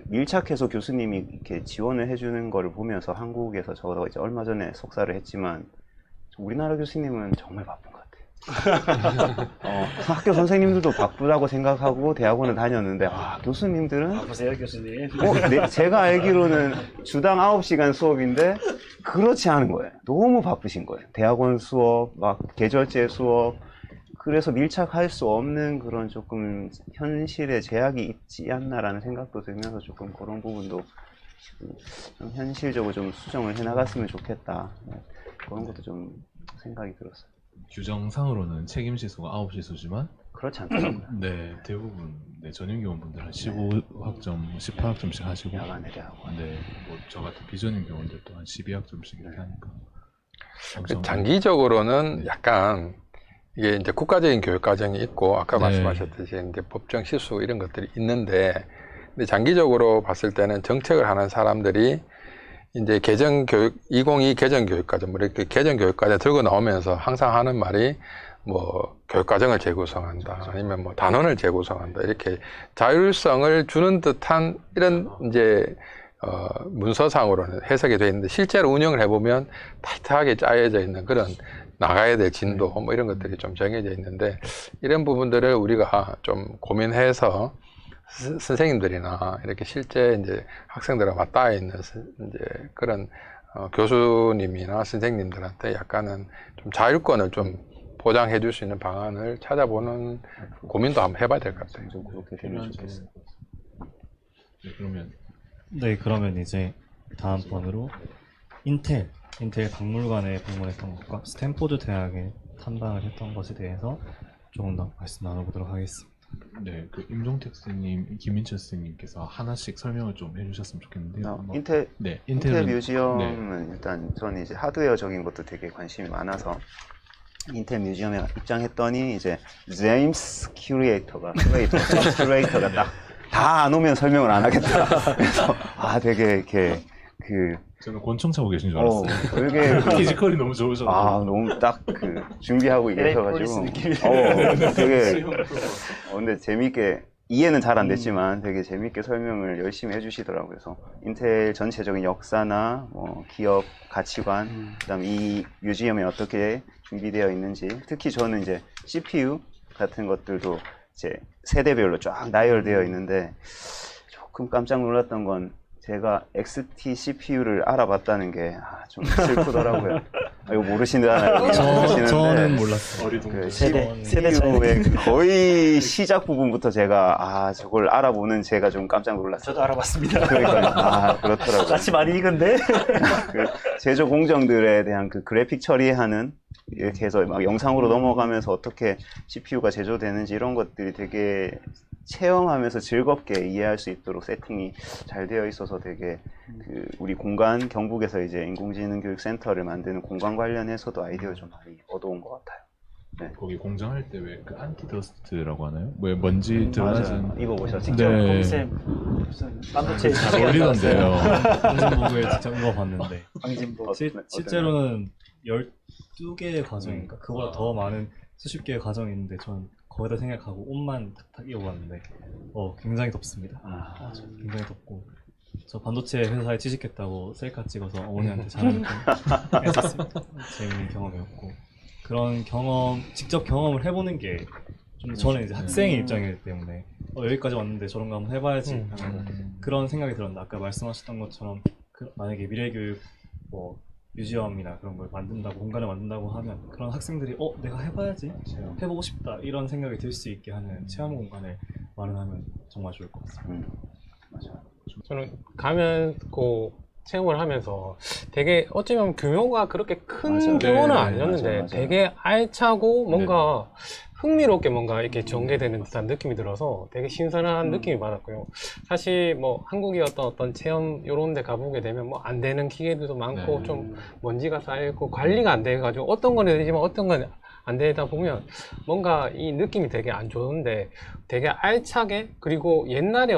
밀착해서 교수님이 이렇게 지원을 해주는 거를 보면서 한국에서 저도 이제 얼마 전에 석사를 했지만 우리나라 교수님은 정말 바쁜 것 같아요. 학교 선생님들도 바쁘다고 생각하고 대학원을 다녔는데 교수님들은 바쁘세요, 교수님? 제가 알기로는 주당 9시간 수업인데 그렇지 않은 거예요. 너무 바쁘신 거예요. 대학원 수업, 막 계절제 수업. 그래서 밀착할 수 없는 그런 조금 현실에 제약이 있지 않나라는 생각도 들면서 조금 그런 부분도 좀 현실적으로 좀 수정을 해 나갔으면 좋겠다. 그런 것도 좀 생각이 들었어요. 규정상으로는 책임 시수가 9시수지만 그렇지 않더라고요. 네, 대부분 전용 교원분들 한 15학점, 18학점씩 하시고 야간에 대학원. 네, 뭐 저 같은 비전용 교원들도 한 12학점씩 이렇게 하니까 장기적으로는 약간 이게 이제 국가적인 교육 과정이 있고 아까 말씀하셨듯이 이제 법정 시수 이런 것들이 있는데, 근데 장기적으로 봤을 때는 정책을 하는 사람들이 이제 개정교육 2022 개정교육과정 뭐 이렇게 개정교육과정 들고 나오면서 항상 하는 말이 뭐 교육과정을 재구성한다 아니면 뭐 단원을 재구성한다 이렇게 자율성을 주는 듯한 이런 이제 문서상으로는 해석이 되어 있는데 실제로 운영을 해보면 타이트하게 짜여져 있는 그런 나가야 될 진도 뭐 이런 것들이 좀 정해져 있는데, 이런 부분들을 우리가 좀 고민해서 선생님들이나 이렇게 실제 이제 학생들과 맞닿아 있는 이제 그런 교수님이나 선생님들한테 약간은 좀 자율권을 좀 보장해 줄 수 있는 방안을 찾아보는 고민도 한번 해봐야 될 것 같아요. 좀 그렇게 되면 좋겠어요. 네, 그러면 이제 다음번으로 인텔 박물관에 방문했던 것과 스탠포드 대학에 탐방을 했던 것에 대해서 조금 더 말씀 나눠보도록 하겠습니다. 네, 임종택 선생님, 김민철 선생님께서 하나씩 설명을 좀 해주셨으면 좋겠는데요. 인텔 인텔은 뮤지엄은 일단 저는 이제 하드웨어적인 것도 되게 관심이 많아서 인텔 뮤지엄에 입장했더니 이제 제임스 큐레이터가 다 안 오면 설명을 안 하겠다. 그래서 되게 이렇게 저는 권총 차고 계신 줄 알았어요. 되게 피지컬이 너무 좋으셔서. 너무 딱 준비하고 계셔가지고. 되게 근데 재밌게 이해는 잘 안 됐지만 되게 재밌게 설명을 열심히 해주시더라고요. 그래서 인텔 전체적인 역사나 뭐 기업 가치관, 그다음 이 뮤지엄에 어떻게 준비되어 있는지, 특히 저는 이제 CPU 같은 것들도 이제 세대별로 쫙 나열되어 있는데 조금 깜짝 놀랐던 건 제가 XT CPU를 알아봤다는 게 좀 슬프더라고요. 이거 모르시나요? 저는 몰랐어요. 그 세대 CPU의 거의 시작 부분부터 제가 저걸 알아보는 제가 좀 깜짝 놀랐어요. 저도 알아봤습니다. 그러니까 그렇더라고요. 같이 많이 읽은데. 그 제조 공정들에 대한 그 그래픽 처리하는 이렇게 해서 막 영상으로 넘어가면서 어떻게 CPU가 제조되는지 이런 것들이 되게 체험하면서 즐겁게 이해할 수 있도록 세팅이 잘 되어 있어서 되게 그 우리 공간 경북에서 이제 인공지능 교육 센터를 만드는 공간 관련해서도 아이디어 좀 많이 얻어온 것 같아요. 거기 공정할 때 왜 그 안티더스트라고 하나요? 왜 먼지 들어가는 입어보셨죠? 직접 네. 공쌤 무슨 반도체 잘 어울리던데요. 방진복을 직접 입어봤는데 방진복. 실제로는 12개의 과정인가 그보다 더 많은 수십 개의 과정이 있는데 저는 거기다 생각하고 옷만 탁탁 입어봤는데 굉장히 덥습니다. 굉장히 덥고 저 반도체 회사에 취직했다고 셀카 찍어서 어머니한테 자랑을 좀 했었습니다. 재밌는 경험이었고 그런 경험, 직접 경험을 해보는 게 좀 저는 이제 학생의 입장이기 때문에 여기까지 왔는데 저런 거 한번 해봐야지 하는 그런 생각이 들었는데 아까 말씀하셨던 것처럼 만약에 미래교육 뭐 뮤지엄이나 그런 걸 만든다고 공간을 만든다고 하면 그런 학생들이 내가 해봐야지 해보고 싶다 이런 생각이 들 수 있게 하는 체험 공간을 마련하면 정말 좋을 것 같습니다. 맞아요. 저는 가면 체험을 하면서 되게 어쩌면 규모가 그렇게 큰 맞아요. 규모는 네, 아니었는데 맞아요. 되게 알차고 뭔가 흥미롭게 뭔가 이렇게 전개되는 듯한 느낌이 들어서 되게 신선한 느낌이 받았고요. 사실 뭐 한국의 어떤 체험 이런 데 가보게 되면 뭐 안 되는 기계들도 많고 네. 좀 먼지가 쌓여있고 관리가 안 돼가지고 어떤 건 되지만 어떤 건 안 되다 보면 뭔가 이 느낌이 되게 안 좋은데 되게 알차게 그리고 옛날에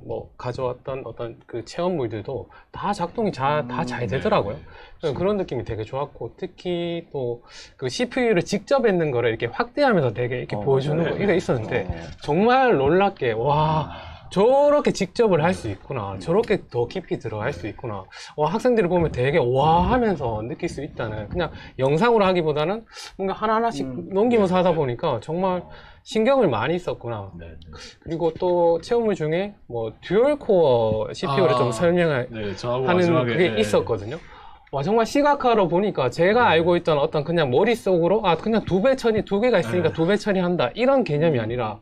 뭐 가져왔던 어떤 그 체험물들도 다 작동이 다 잘 되더라고요. 그래서 그런 느낌이 되게 좋았고 특히 또 그 CPU를 직접 했는 거를 이렇게 확대하면서 되게 이렇게 보여주는 거 이게 있었는데 정말 놀랍게 와 저렇게 직접을 할 수 있구나 저렇게 더 깊이 들어갈 수 있구나 학생들이 보면 되게 와 하면서 느낄 수 있다는 그냥 영상으로 하기보다는 뭔가 하나하나씩 넘기면서 하다 보니까 정말 신경을 많이 썼구나. 그리고 또 체험물 중에 뭐 듀얼 코어 CPU를 좀 설명을 하는 그게 있었거든요. 와 정말 시각화로 보니까 제가 알고 있던 어떤 그냥 머릿속으로 그냥 두 개가 있으니까 두 배 처리한다 이런 개념이 아니라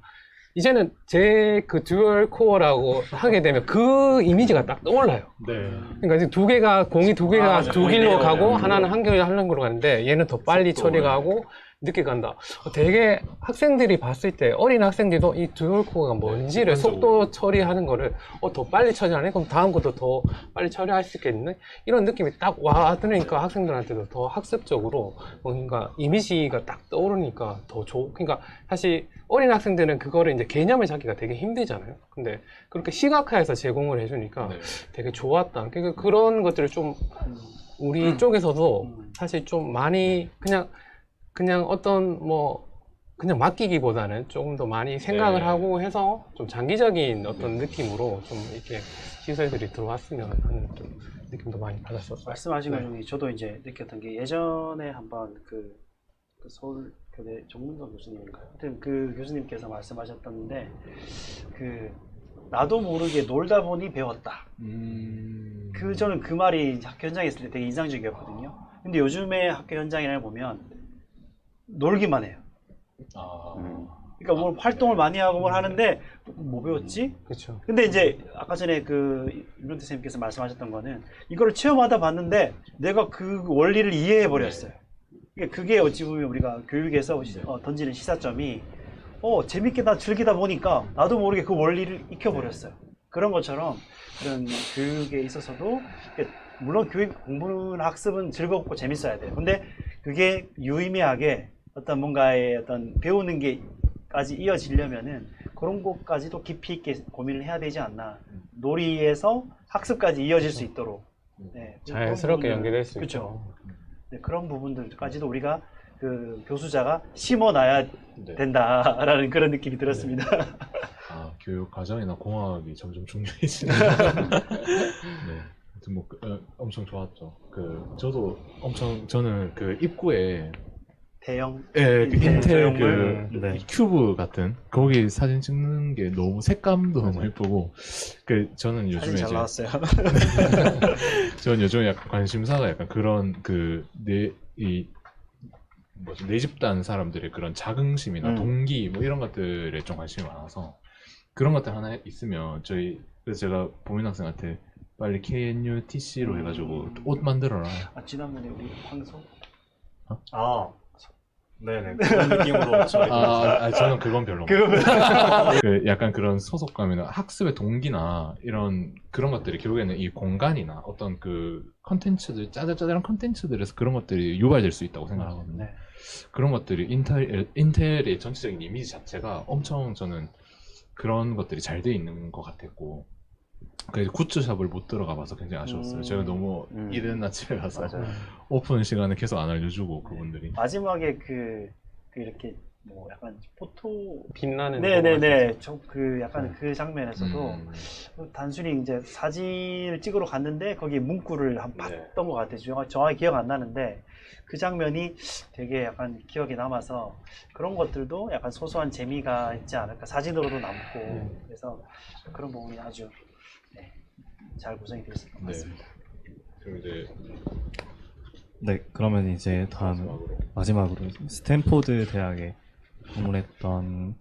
이제는 제 그 듀얼 코어라고 하게 되면 그 이미지가 딱 떠올라요. 그러니까 지금 공이 두 개가 두 길로 가고 하나는 한 길로 가는데 얘는 더 빨리 처리가 하고 늦게 간다. 되게 학생들이 봤을 때 어린 학생들도 이 듀얼 코어가 뭔지를 속도 처리하는 거를 더 빨리 처리하네? 그럼 다음 것도 더 빨리 처리할 수 있겠네? 이런 느낌이 딱 와드니까 학생들한테도 더 학습적으로 뭔가 이미지가 딱 떠오르니까 더 그러니까 사실 어린 학생들은 그거를 이제 개념을 잡기가 되게 힘들잖아요. 근데 그렇게 시각화해서 제공을 해주니까 되게 좋았다. 그러니까 그런 것들을 좀 우리 쪽에서도 사실 좀 많이 그냥 어떤 그냥 맡기기보다는 조금 더 많이 생각을 하고 해서 좀 장기적인 어떤 느낌으로 좀 이렇게 시설들이 들어왔으면 하는 좀 느낌도 많이 받았었어요. 말씀하신 것 중에 저도 이제 느꼈던 게 예전에 한번 그 서울교대 정문석 교수님인가요? 하여튼 그 교수님께서 말씀하셨던데 나도 모르게 놀다 보니 배웠다. 저는 그 말이 학교 현장에 있을 때 되게 인상적이었거든요. 근데 요즘에 학교 현장이나 보면 놀기만 해요. 그러니까 뭘 활동을 많이 하고 뭘 하는데 뭐 배웠지? 그렇죠. 근데 이제 아까 전에 임ron태 선생님께서 말씀하셨던 거는 이거를 체험하다 봤는데 내가 그 원리를 이해해 버렸어요. 그러니까 그게 어찌 보면 우리가 교육에서 던지는 시사점이 재밌게 즐기다 보니까 나도 모르게 그 원리를 익혀버렸어요. 그런 것처럼 그런 교육에 있어서도 물론 공부나 학습은 즐겁고 재밌어야 돼요. 근데 그게 유의미하게 어떤 뭔가의 어떤 배우는 게까지 이어지려면은 그런 것까지도 깊이 있게 고민을 해야 되지 않나. 놀이에서 학습까지 이어질 수 있도록. 자연스럽게 연계될 수 그렇죠. 있죠. 그런 부분들까지도 우리가 그 교수자가 심어놔야 네. 된다라는 그런 느낌이 들었습니다. 아, 교육 과정이나 공학이 점점 중요해지는. 네. 하여튼 뭐 엄청 좋았죠. 저도 엄청 저는 그 입구에 대형 그 인텔 조형물. 네. 큐브 같은 거기 사진 찍는 게 너무 색감도 너무 예쁘고 저는 요즘에 사진 잘 이제 나왔어요. 저는 요즘에 약간 관심사가 약간 그런 내 집단 사람들의 그런 자긍심이나 동기 뭐 이런 것들에 좀 관심이 많아서 그런 것들 하나 있으면 그래서 제가 보민 학생한테 빨리 KNUTC로 해가지고 옷 만들어라. 아, 지난번에 우리 방송 아, 네네. 그런 느낌으로 저희 저는 그건 별로. 그거 약간 그런 소속감이나 학습의 동기나 그런 것들이 결국에는 이 공간이나 어떤 그 컨텐츠들, 짜잘짜잘한 컨텐츠들에서 그런 것들이 유발될 수 있다고 생각하거든요. 네. 그런 것들이 인텔의 전체적인 이미지 자체가 엄청 저는 그런 것들이 잘 돼 있는 것 같았고, 그래서 굿즈샵을 못 들어가 봐서 굉장히 아쉬웠어요. 제가 너무 이른 아침에 가서 맞아요. 오픈 시간을 계속 안 알려주고 그분들이. 마지막에 그 이렇게 뭐 약간 포토 빛나는 네네네 저 그 약간 그 장면에서도 음. 단순히 이제 사진을 찍으러 갔는데 거기에 문구를 한 네. 봤던 것 같아요. 정확히 기억 안 나는데 그 장면이 되게 약간 기억에 남아서 그런 것들도 약간 소소한 재미가 있지 않을까. 사진으로도 남고 그래서 그런 부분이 아주 잘 구성이 되어 있을 것 네. 같습니다. 그리고 이제 네, 그러면 이제 다음 마지막으로 스탠포드 대학에 방문했던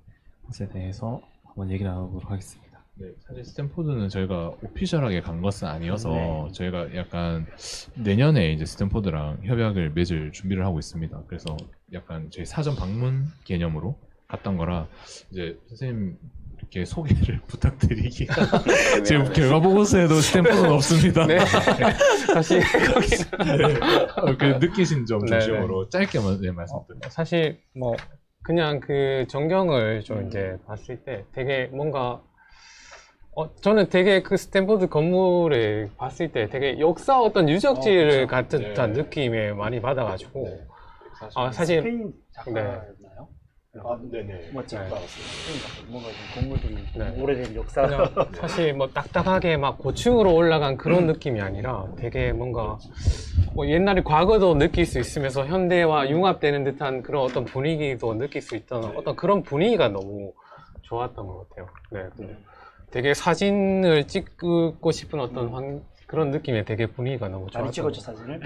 것에 대해서 한번 얘기 나눠보도록 하겠습니다. 네, 사실 스탠포드는 저희가 오피셜하게 간 것은 아니어서 네. 저희가 약간 내년에 이제 스탠포드랑 협약을 맺을 준비를 하고 있습니다. 그래서 약간 저희 사전 방문 개념으로 갔던 거라 이제 선생님 이렇게 소개를 부탁드리기가 지금 결과 보고서에도 스탠포드는 없습니다. 네. 다시 거기 그 느끼신 점 네, 중심으로 짧게만 말씀드릴게요. 사실 뭐 그냥 그 전경을 좀 이제 봤을 때 되게 뭔가 저는 되게 그 스탠포드 건물을 봤을 때 되게 역사 어떤 유적지를 그렇죠. 같은 네. 듯한 느낌을 많이 받아가지고 네. 사실 스페인 작가였나요? 아, 네네. 맞죠? 네. 스페인 작가. 뭔가 좀 건물들이 네. 오래된 역사. 그냥 사실 뭐 딱딱하게 막 고층으로 올라간 그런 느낌이 아니라 되게 뭔가 뭐 옛날에 과거도 느낄 수 있으면서 현대와 융합되는 듯한 그런 어떤 분위기도 느낄 수 있던 어떤 그런 분위기가 너무 좋았던 것 같아요. 네. 되게 사진을 찍고 싶은 어떤 그런 느낌의 되게 분위기가 너무 많이 좋았던 찍었죠 사진을.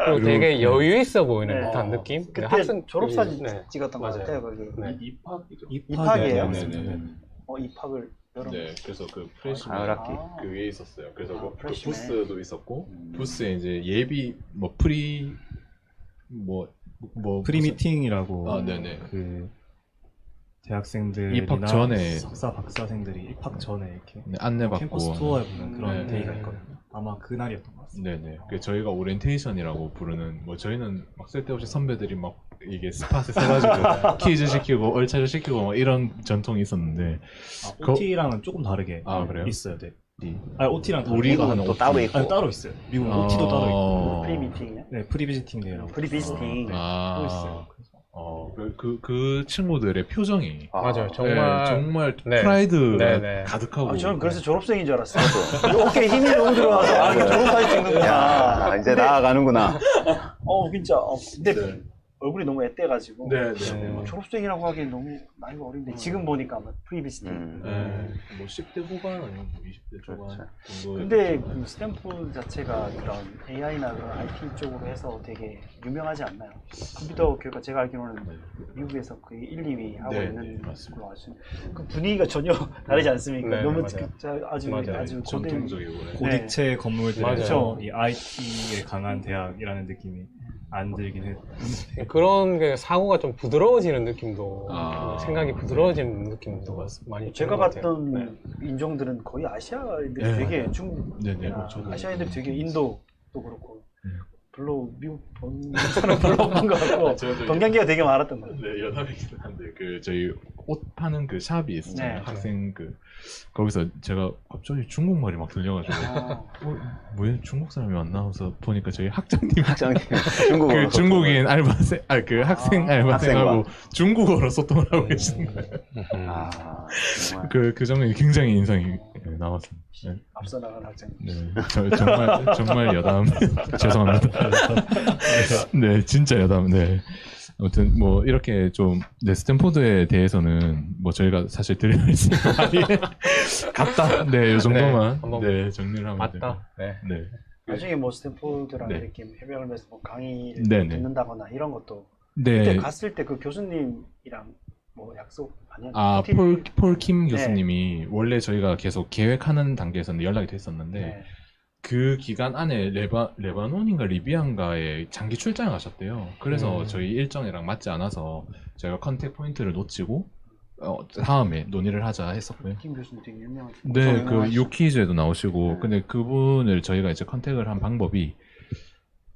그리고 되게 여유 있어 보이는 네. 듯한 느낌? 그때 학생 졸업사진 네. 찍었던 것 맞아요. 같아요 거기. 네. 입학이죠. 입학이에요? 네네네. 입학을 여름. 네, 그래서 그 프레시맨 가을 학기. 그 위에 있었어요. 그래서 그 프레시맨. 부스도 있었고 부스에 이제 예비 뭐 프리 뭐 프리미팅이라고 네네. 그 대학생들이나 입학 전에 석사 박사생들이 입학 전에 이렇게 안내받고 캠퍼스 투어해보는 그런 네. 데이가 있거든요. 아마 그날이었던 것 같습니다. 네네. 그 저희가 오리엔테이션이라고 부르는 뭐 저희는 막 쓸데없이 선배들이 막 이게 스팟에 서가지고 퀴즈 시키고 얼차려 시키고 막 이런 전통이 있었는데 OT랑은 조금 다르게 그래요? 있어요. 네. OT랑 우리가 하는 또 따로 있고. 아니, 따로 있어요. 미국은 OT도 따로 있고. 프리 미팅이요? 네, 프리비지팅 데이라고. 프리비지팅. 또 있어요. 그 친구들의 표정이 맞아요. 정말 정말 정말 프라이드가 네. 가득하고 저는 그래서 졸업생인 줄 알았어요. 어깨에 힘이 너무 들어와서 이거 졸업사진 찍는구나. 야, 이제 나아가는구나. 진짜. 근데 네. 얼굴이 너무 앳돼가지고 네. 졸업생이라고 하기엔 너무 나이가 어린데 지금 보니까 아마 프리비지팅. 뭐 10대 후반 아니면 뭐 20대 초반 그렇죠. 정도. 근데 그 스탠포드 자체가 그런 AI나 그런 IT 쪽으로 해서 되게 유명하지 않나요? 컴퓨터 교육과 제가 알기로는 미국에서 거의 1, 2위 하고 네, 있는 네, 맞습니다. 걸로 알수 그 분위기가 전혀 다르지 않습니까? 네, 너무 맞아요. 아주 맞아요. 아주 고된 전통적이고 네. 고딕체 건물들에서 맞아요. 이 IT에 강한 대학이라는 느낌이 안 들긴 해요. 그런 게 사고가 좀 부드러워지는 느낌도 생각이 네. 부드러워지는 느낌도 많이 제가 드는 것 같아요. 봤던 인종들은 거의 아시아인들이 네. 되게 중국 네네. 저도 아시아인들 되게 인도도 그렇고 별로 미국 본 사람 별로 없는 것 같고 동경기가 되게 많았던 것 같아요. 네, 연합이긴 한데 그 저희 옷 파는 그 샵이 있었잖아요. 네. 학생 그 거기서 제가 갑자기 중국말이 막 들려가지고 뭐야 중국 사람이 왔나 하면서 보니까 저희 학장님 학장님 중국어로 그 중국인 알바생 그 학생 알바생하고 중국어로 소통을 하고 계시는 거예요. 아, 정말. 그 장면이 굉장히 인상이 남았습니다. 네. 앞서 나간 학장님. 네, 정말 여담 죄송합니다. 네, 진짜 여담. 네. 아무튼 뭐 이렇게 좀 스탠포드에 대해서는 뭐 저희가 사실 드릴 말씀이 많이 같다. 네, 이 정도만 네, 정리를 하면 맞다. 돼요. 네. 나중에 뭐 스탠포드랑 네. 이렇게 협약을 맺어서 뭐 강의를 네, 네. 듣는다거나 이런 것도 네. 그때 갔을 때 그 교수님이랑 뭐 약속 아니었나? 아, PT? 폴킴 네. 교수님이 원래 저희가 계속 계획하는 단계에서는 연락이 됐었는데 네. 그 기간 안에 레바논인가 리비안가에 장기 출장을 가셨대요. 그래서 저희 일정이랑 맞지 않아서 저희가 컨택 포인트를 놓치고 다음에 논의를 하자 했었고요. 김 교수님 되게 유명한. 네, 그 유퀴즈에도 나오시고 근데 그분을 저희가 이제 컨택을 한 방법이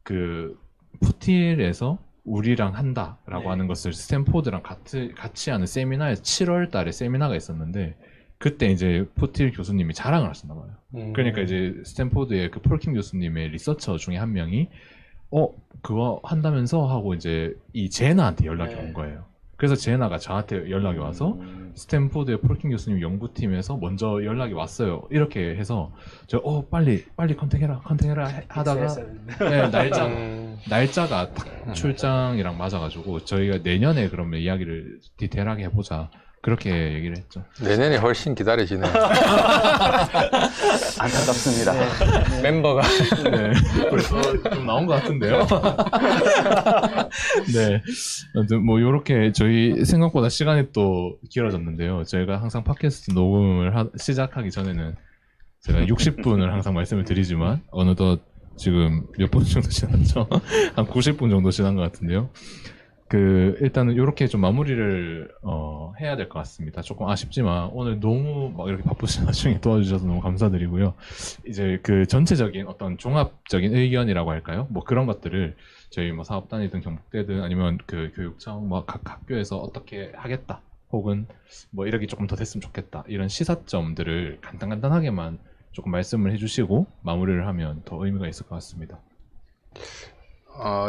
그 푸틸에서 우리랑 한다라고 네. 하는 것을 스탠포드랑 같이 하는 세미나에서 7월 달에 세미나가 있었는데 그때 이제 푸틸 교수님이 자랑을 하셨나 봐요. 그러니까 이제 스탠포드의 그 폴킴 교수님의 리서처 중에 한 명이 그거 한다면서 하고 이제 이 제나한테 연락이 네. 온 거예요. 그래서 제나가 저한테 연락이 와서 스탠포드의 폴킴 교수님 연구팀에서 먼저 연락이 왔어요. 이렇게 해서 저 빨리 컨택해라 하다가 했어야 되는데. 네, 날짜가 딱 출장이랑 맞아가지고 저희가 내년에 그러면 이야기를 디테일하게 해보자 그렇게 얘기를 했죠. 내년이 훨씬 기다려지네요. 안타깝습니다. 멤버가 네, 벌써 좀 나온 것 같은데요. 네, 아무튼 뭐 이렇게 저희 생각보다 시간이 또 길어졌는데요. 저희가 항상 팟캐스트 녹음을 시작하기 전에는 제가 60분을 항상 말씀을 드리지만 어느덧 지금 몇 분 정도 지났죠? 한 90분 정도 지난 것 같은데요. 일단은 이렇게 좀 마무리를 해야 될 것 같습니다. 조금 아쉽지만 오늘 너무 막 이렇게 바쁘신 와중에 도와주셔서 너무 감사드리고요. 이제 그 전체적인 어떤 종합적인 의견이라고 할까요? 뭐 그런 것들을 저희 뭐 사업단이든 경북대든 아니면 그 교육청 뭐 각 학교에서 어떻게 하겠다 혹은 뭐 이렇게 조금 더 됐으면 좋겠다 이런 시사점들을 간단하게만 조금 말씀을 해주시고 마무리를 하면 더 의미가 있을 것 같습니다.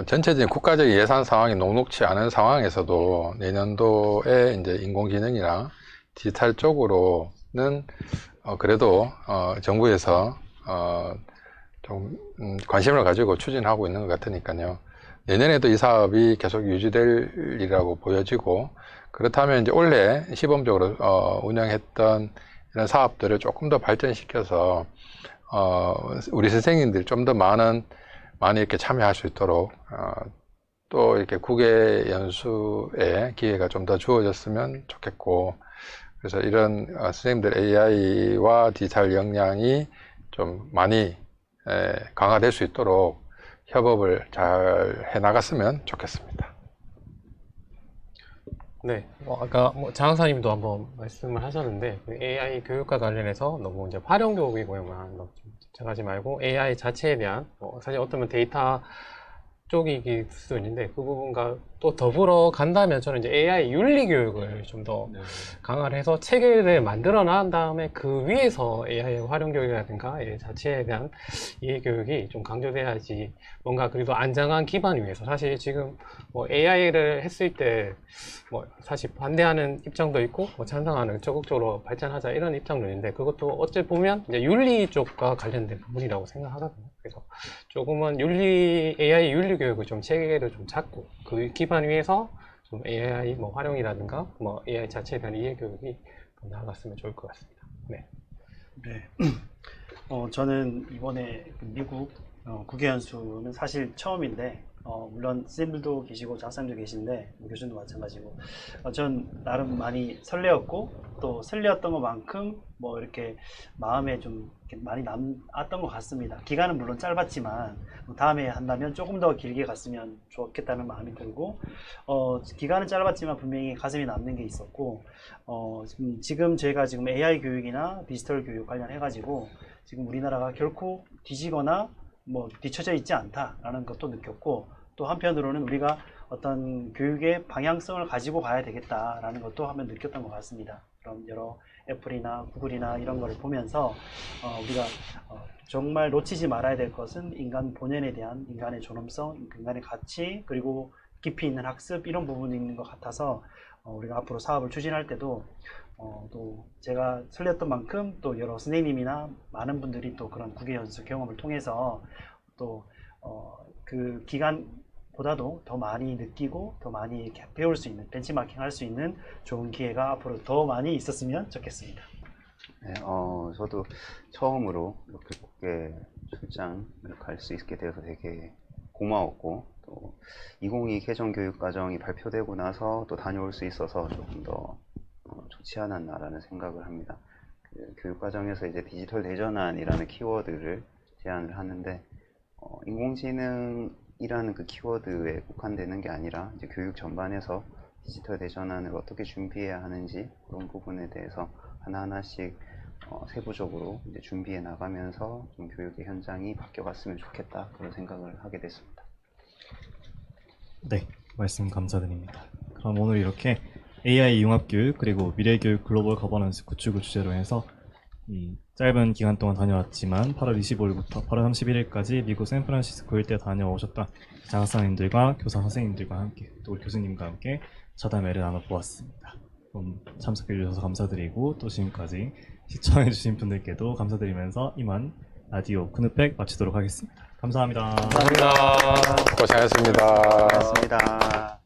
전체적인 국가적 예산 상황이 녹록치 않은 상황에서도 내년도에 이제 인공지능이나 디지털 쪽으로는 그래도 정부에서 좀 관심을 가지고 추진하고 있는 것 같으니까요. 내년에도 이 사업이 계속 유지될 일이라고 보여지고 그렇다면 이제 올해 시범적으로 운영했던 이런 사업들을 조금 더 발전시켜서 우리 선생님들 좀 더 많이 이렇게 참여할 수 있도록 또 이렇게 국외 연수에 기회가 좀 더 주어졌으면 좋겠고 그래서 이런 선생님들 AI와 디지털 역량이 좀 많이 강화될 수 있도록 협업을 잘 해나갔으면 좋겠습니다. 네, 아까 장학사님도 한번 말씀을 하셨는데 그 AI 교육과 관련해서 너무 이제 활용 교육이고만 너무 좀 집착하지 말고 AI 자체에 대한 사실 어쩌면 데이터 쪽이길 수도 있는데 그 부분과 또 더불어 간다면 저는 이제 AI 윤리 교육을 좀 더 강화를 해서 체계를 만들어 난 다음에 그 위에서 AI 활용 교육이라든가 AI 자체에 대한 이해 교육이 좀 강조돼야지 뭔가 그래도 안정한 기반 위에서 사실 지금 뭐 AI를 했을 때 뭐 사실 반대하는 입장도 있고 뭐 찬성하는 적극적으로 발전하자 이런 입장도 있는데 그것도 어찌 보면 이제 윤리 쪽과 관련된 부분이라고 생각하거든요. 그래서 조금은 AI 윤리 교육을 좀 체계를 좀 잡고 그 기반 위에서 좀 AI 뭐 활용이라든가 뭐 AI 자체에 대한 이해 교육이 더 나아갔으면 좋을 것 같습니다. 네. 네. 저는 이번에 미국 국외 연수는 사실 처음인데 물론 선생님들도 계시고 장사님도 계신데 교수님도 마찬가지고 전 나름 많이 설레었고 또 설레었던 것만큼 뭐 이렇게 마음에 좀 이렇게 많이 남았던 것 같습니다. 기간은 물론 짧았지만 다음에 한다면 조금 더 길게 갔으면 좋겠다는 마음이 들고 기간은 짧았지만 분명히 가슴에 남는 게 있었고 지금 제가 지금 AI 교육이나 디지털 교육 관련해 가지고 지금 우리나라가 결코 뒤지거나 뭐 뒤처져 있지 않다라는 것도 느꼈고, 또 한편으로는 우리가 어떤 교육의 방향성을 가지고 가야 되겠다라는 것도 한번 느꼈던 것 같습니다. 그럼 여러 애플이나 구글이나 이런 거를 보면서 우리가 정말 놓치지 말아야 될 것은 인간 본연에 대한 인간의 존엄성, 인간의 가치, 그리고 깊이 있는 학습, 이런 부분이 있는 것 같아서 우리가 앞으로 사업을 추진할 때도 또 제가 설렜던 만큼 또 여러 선생님이나 많은 분들이 또 그런 국외 연수 경험을 통해서 또 그 기간보다도 더 많이 느끼고 더 많이 이렇게 배울 수 있는, 벤치마킹 할 수 있는 좋은 기회가 앞으로 더 많이 있었으면 좋겠습니다. 네, 저도 처음으로 이렇게 국외 출장을 갈 수 있게 되어서 되게 고마웠고, 또 2022 개정교육과정이 발표되고 나서 또 다녀올 수 있어서 조금 더 좋지 않았나라는 생각을 합니다. 그 교육과정에서 이제 디지털 대전환이라는 키워드를 제안을 하는데, 인공지능이라는 그 키워드에 국한되는 게 아니라 이제 교육 전반에서 디지털 대전환을 어떻게 준비해야 하는지, 그런 부분에 대해서 하나하나씩 세부적으로 이제 준비해 나가면서 좀 교육의 현장이 바뀌어갔으면 좋겠다, 그런 생각을 하게 됐습니다. 네, 말씀 감사드립니다. 그럼 오늘 이렇게 AI 융합교육 그리고 미래교육 글로벌 거버넌스 구축을 주제로 해서 이 짧은 기간 동안 다녀왔지만 8월 25일부터 8월 31일까지 미국 샌프란시스코 일대 다녀오셨던 장학사님들과 교사 선생님들과 함께 또 우리 교수님과 함께 자담회를 나눠보았습니다. 그럼 참석해 주셔서 감사드리고 또 지금까지 시청해 주신 분들께도 감사드리면서 이만 라디오 그누팩 마치도록 하겠습니다. 감사합니다. 감사합니다. 고생하셨습니다. 고맙습니다.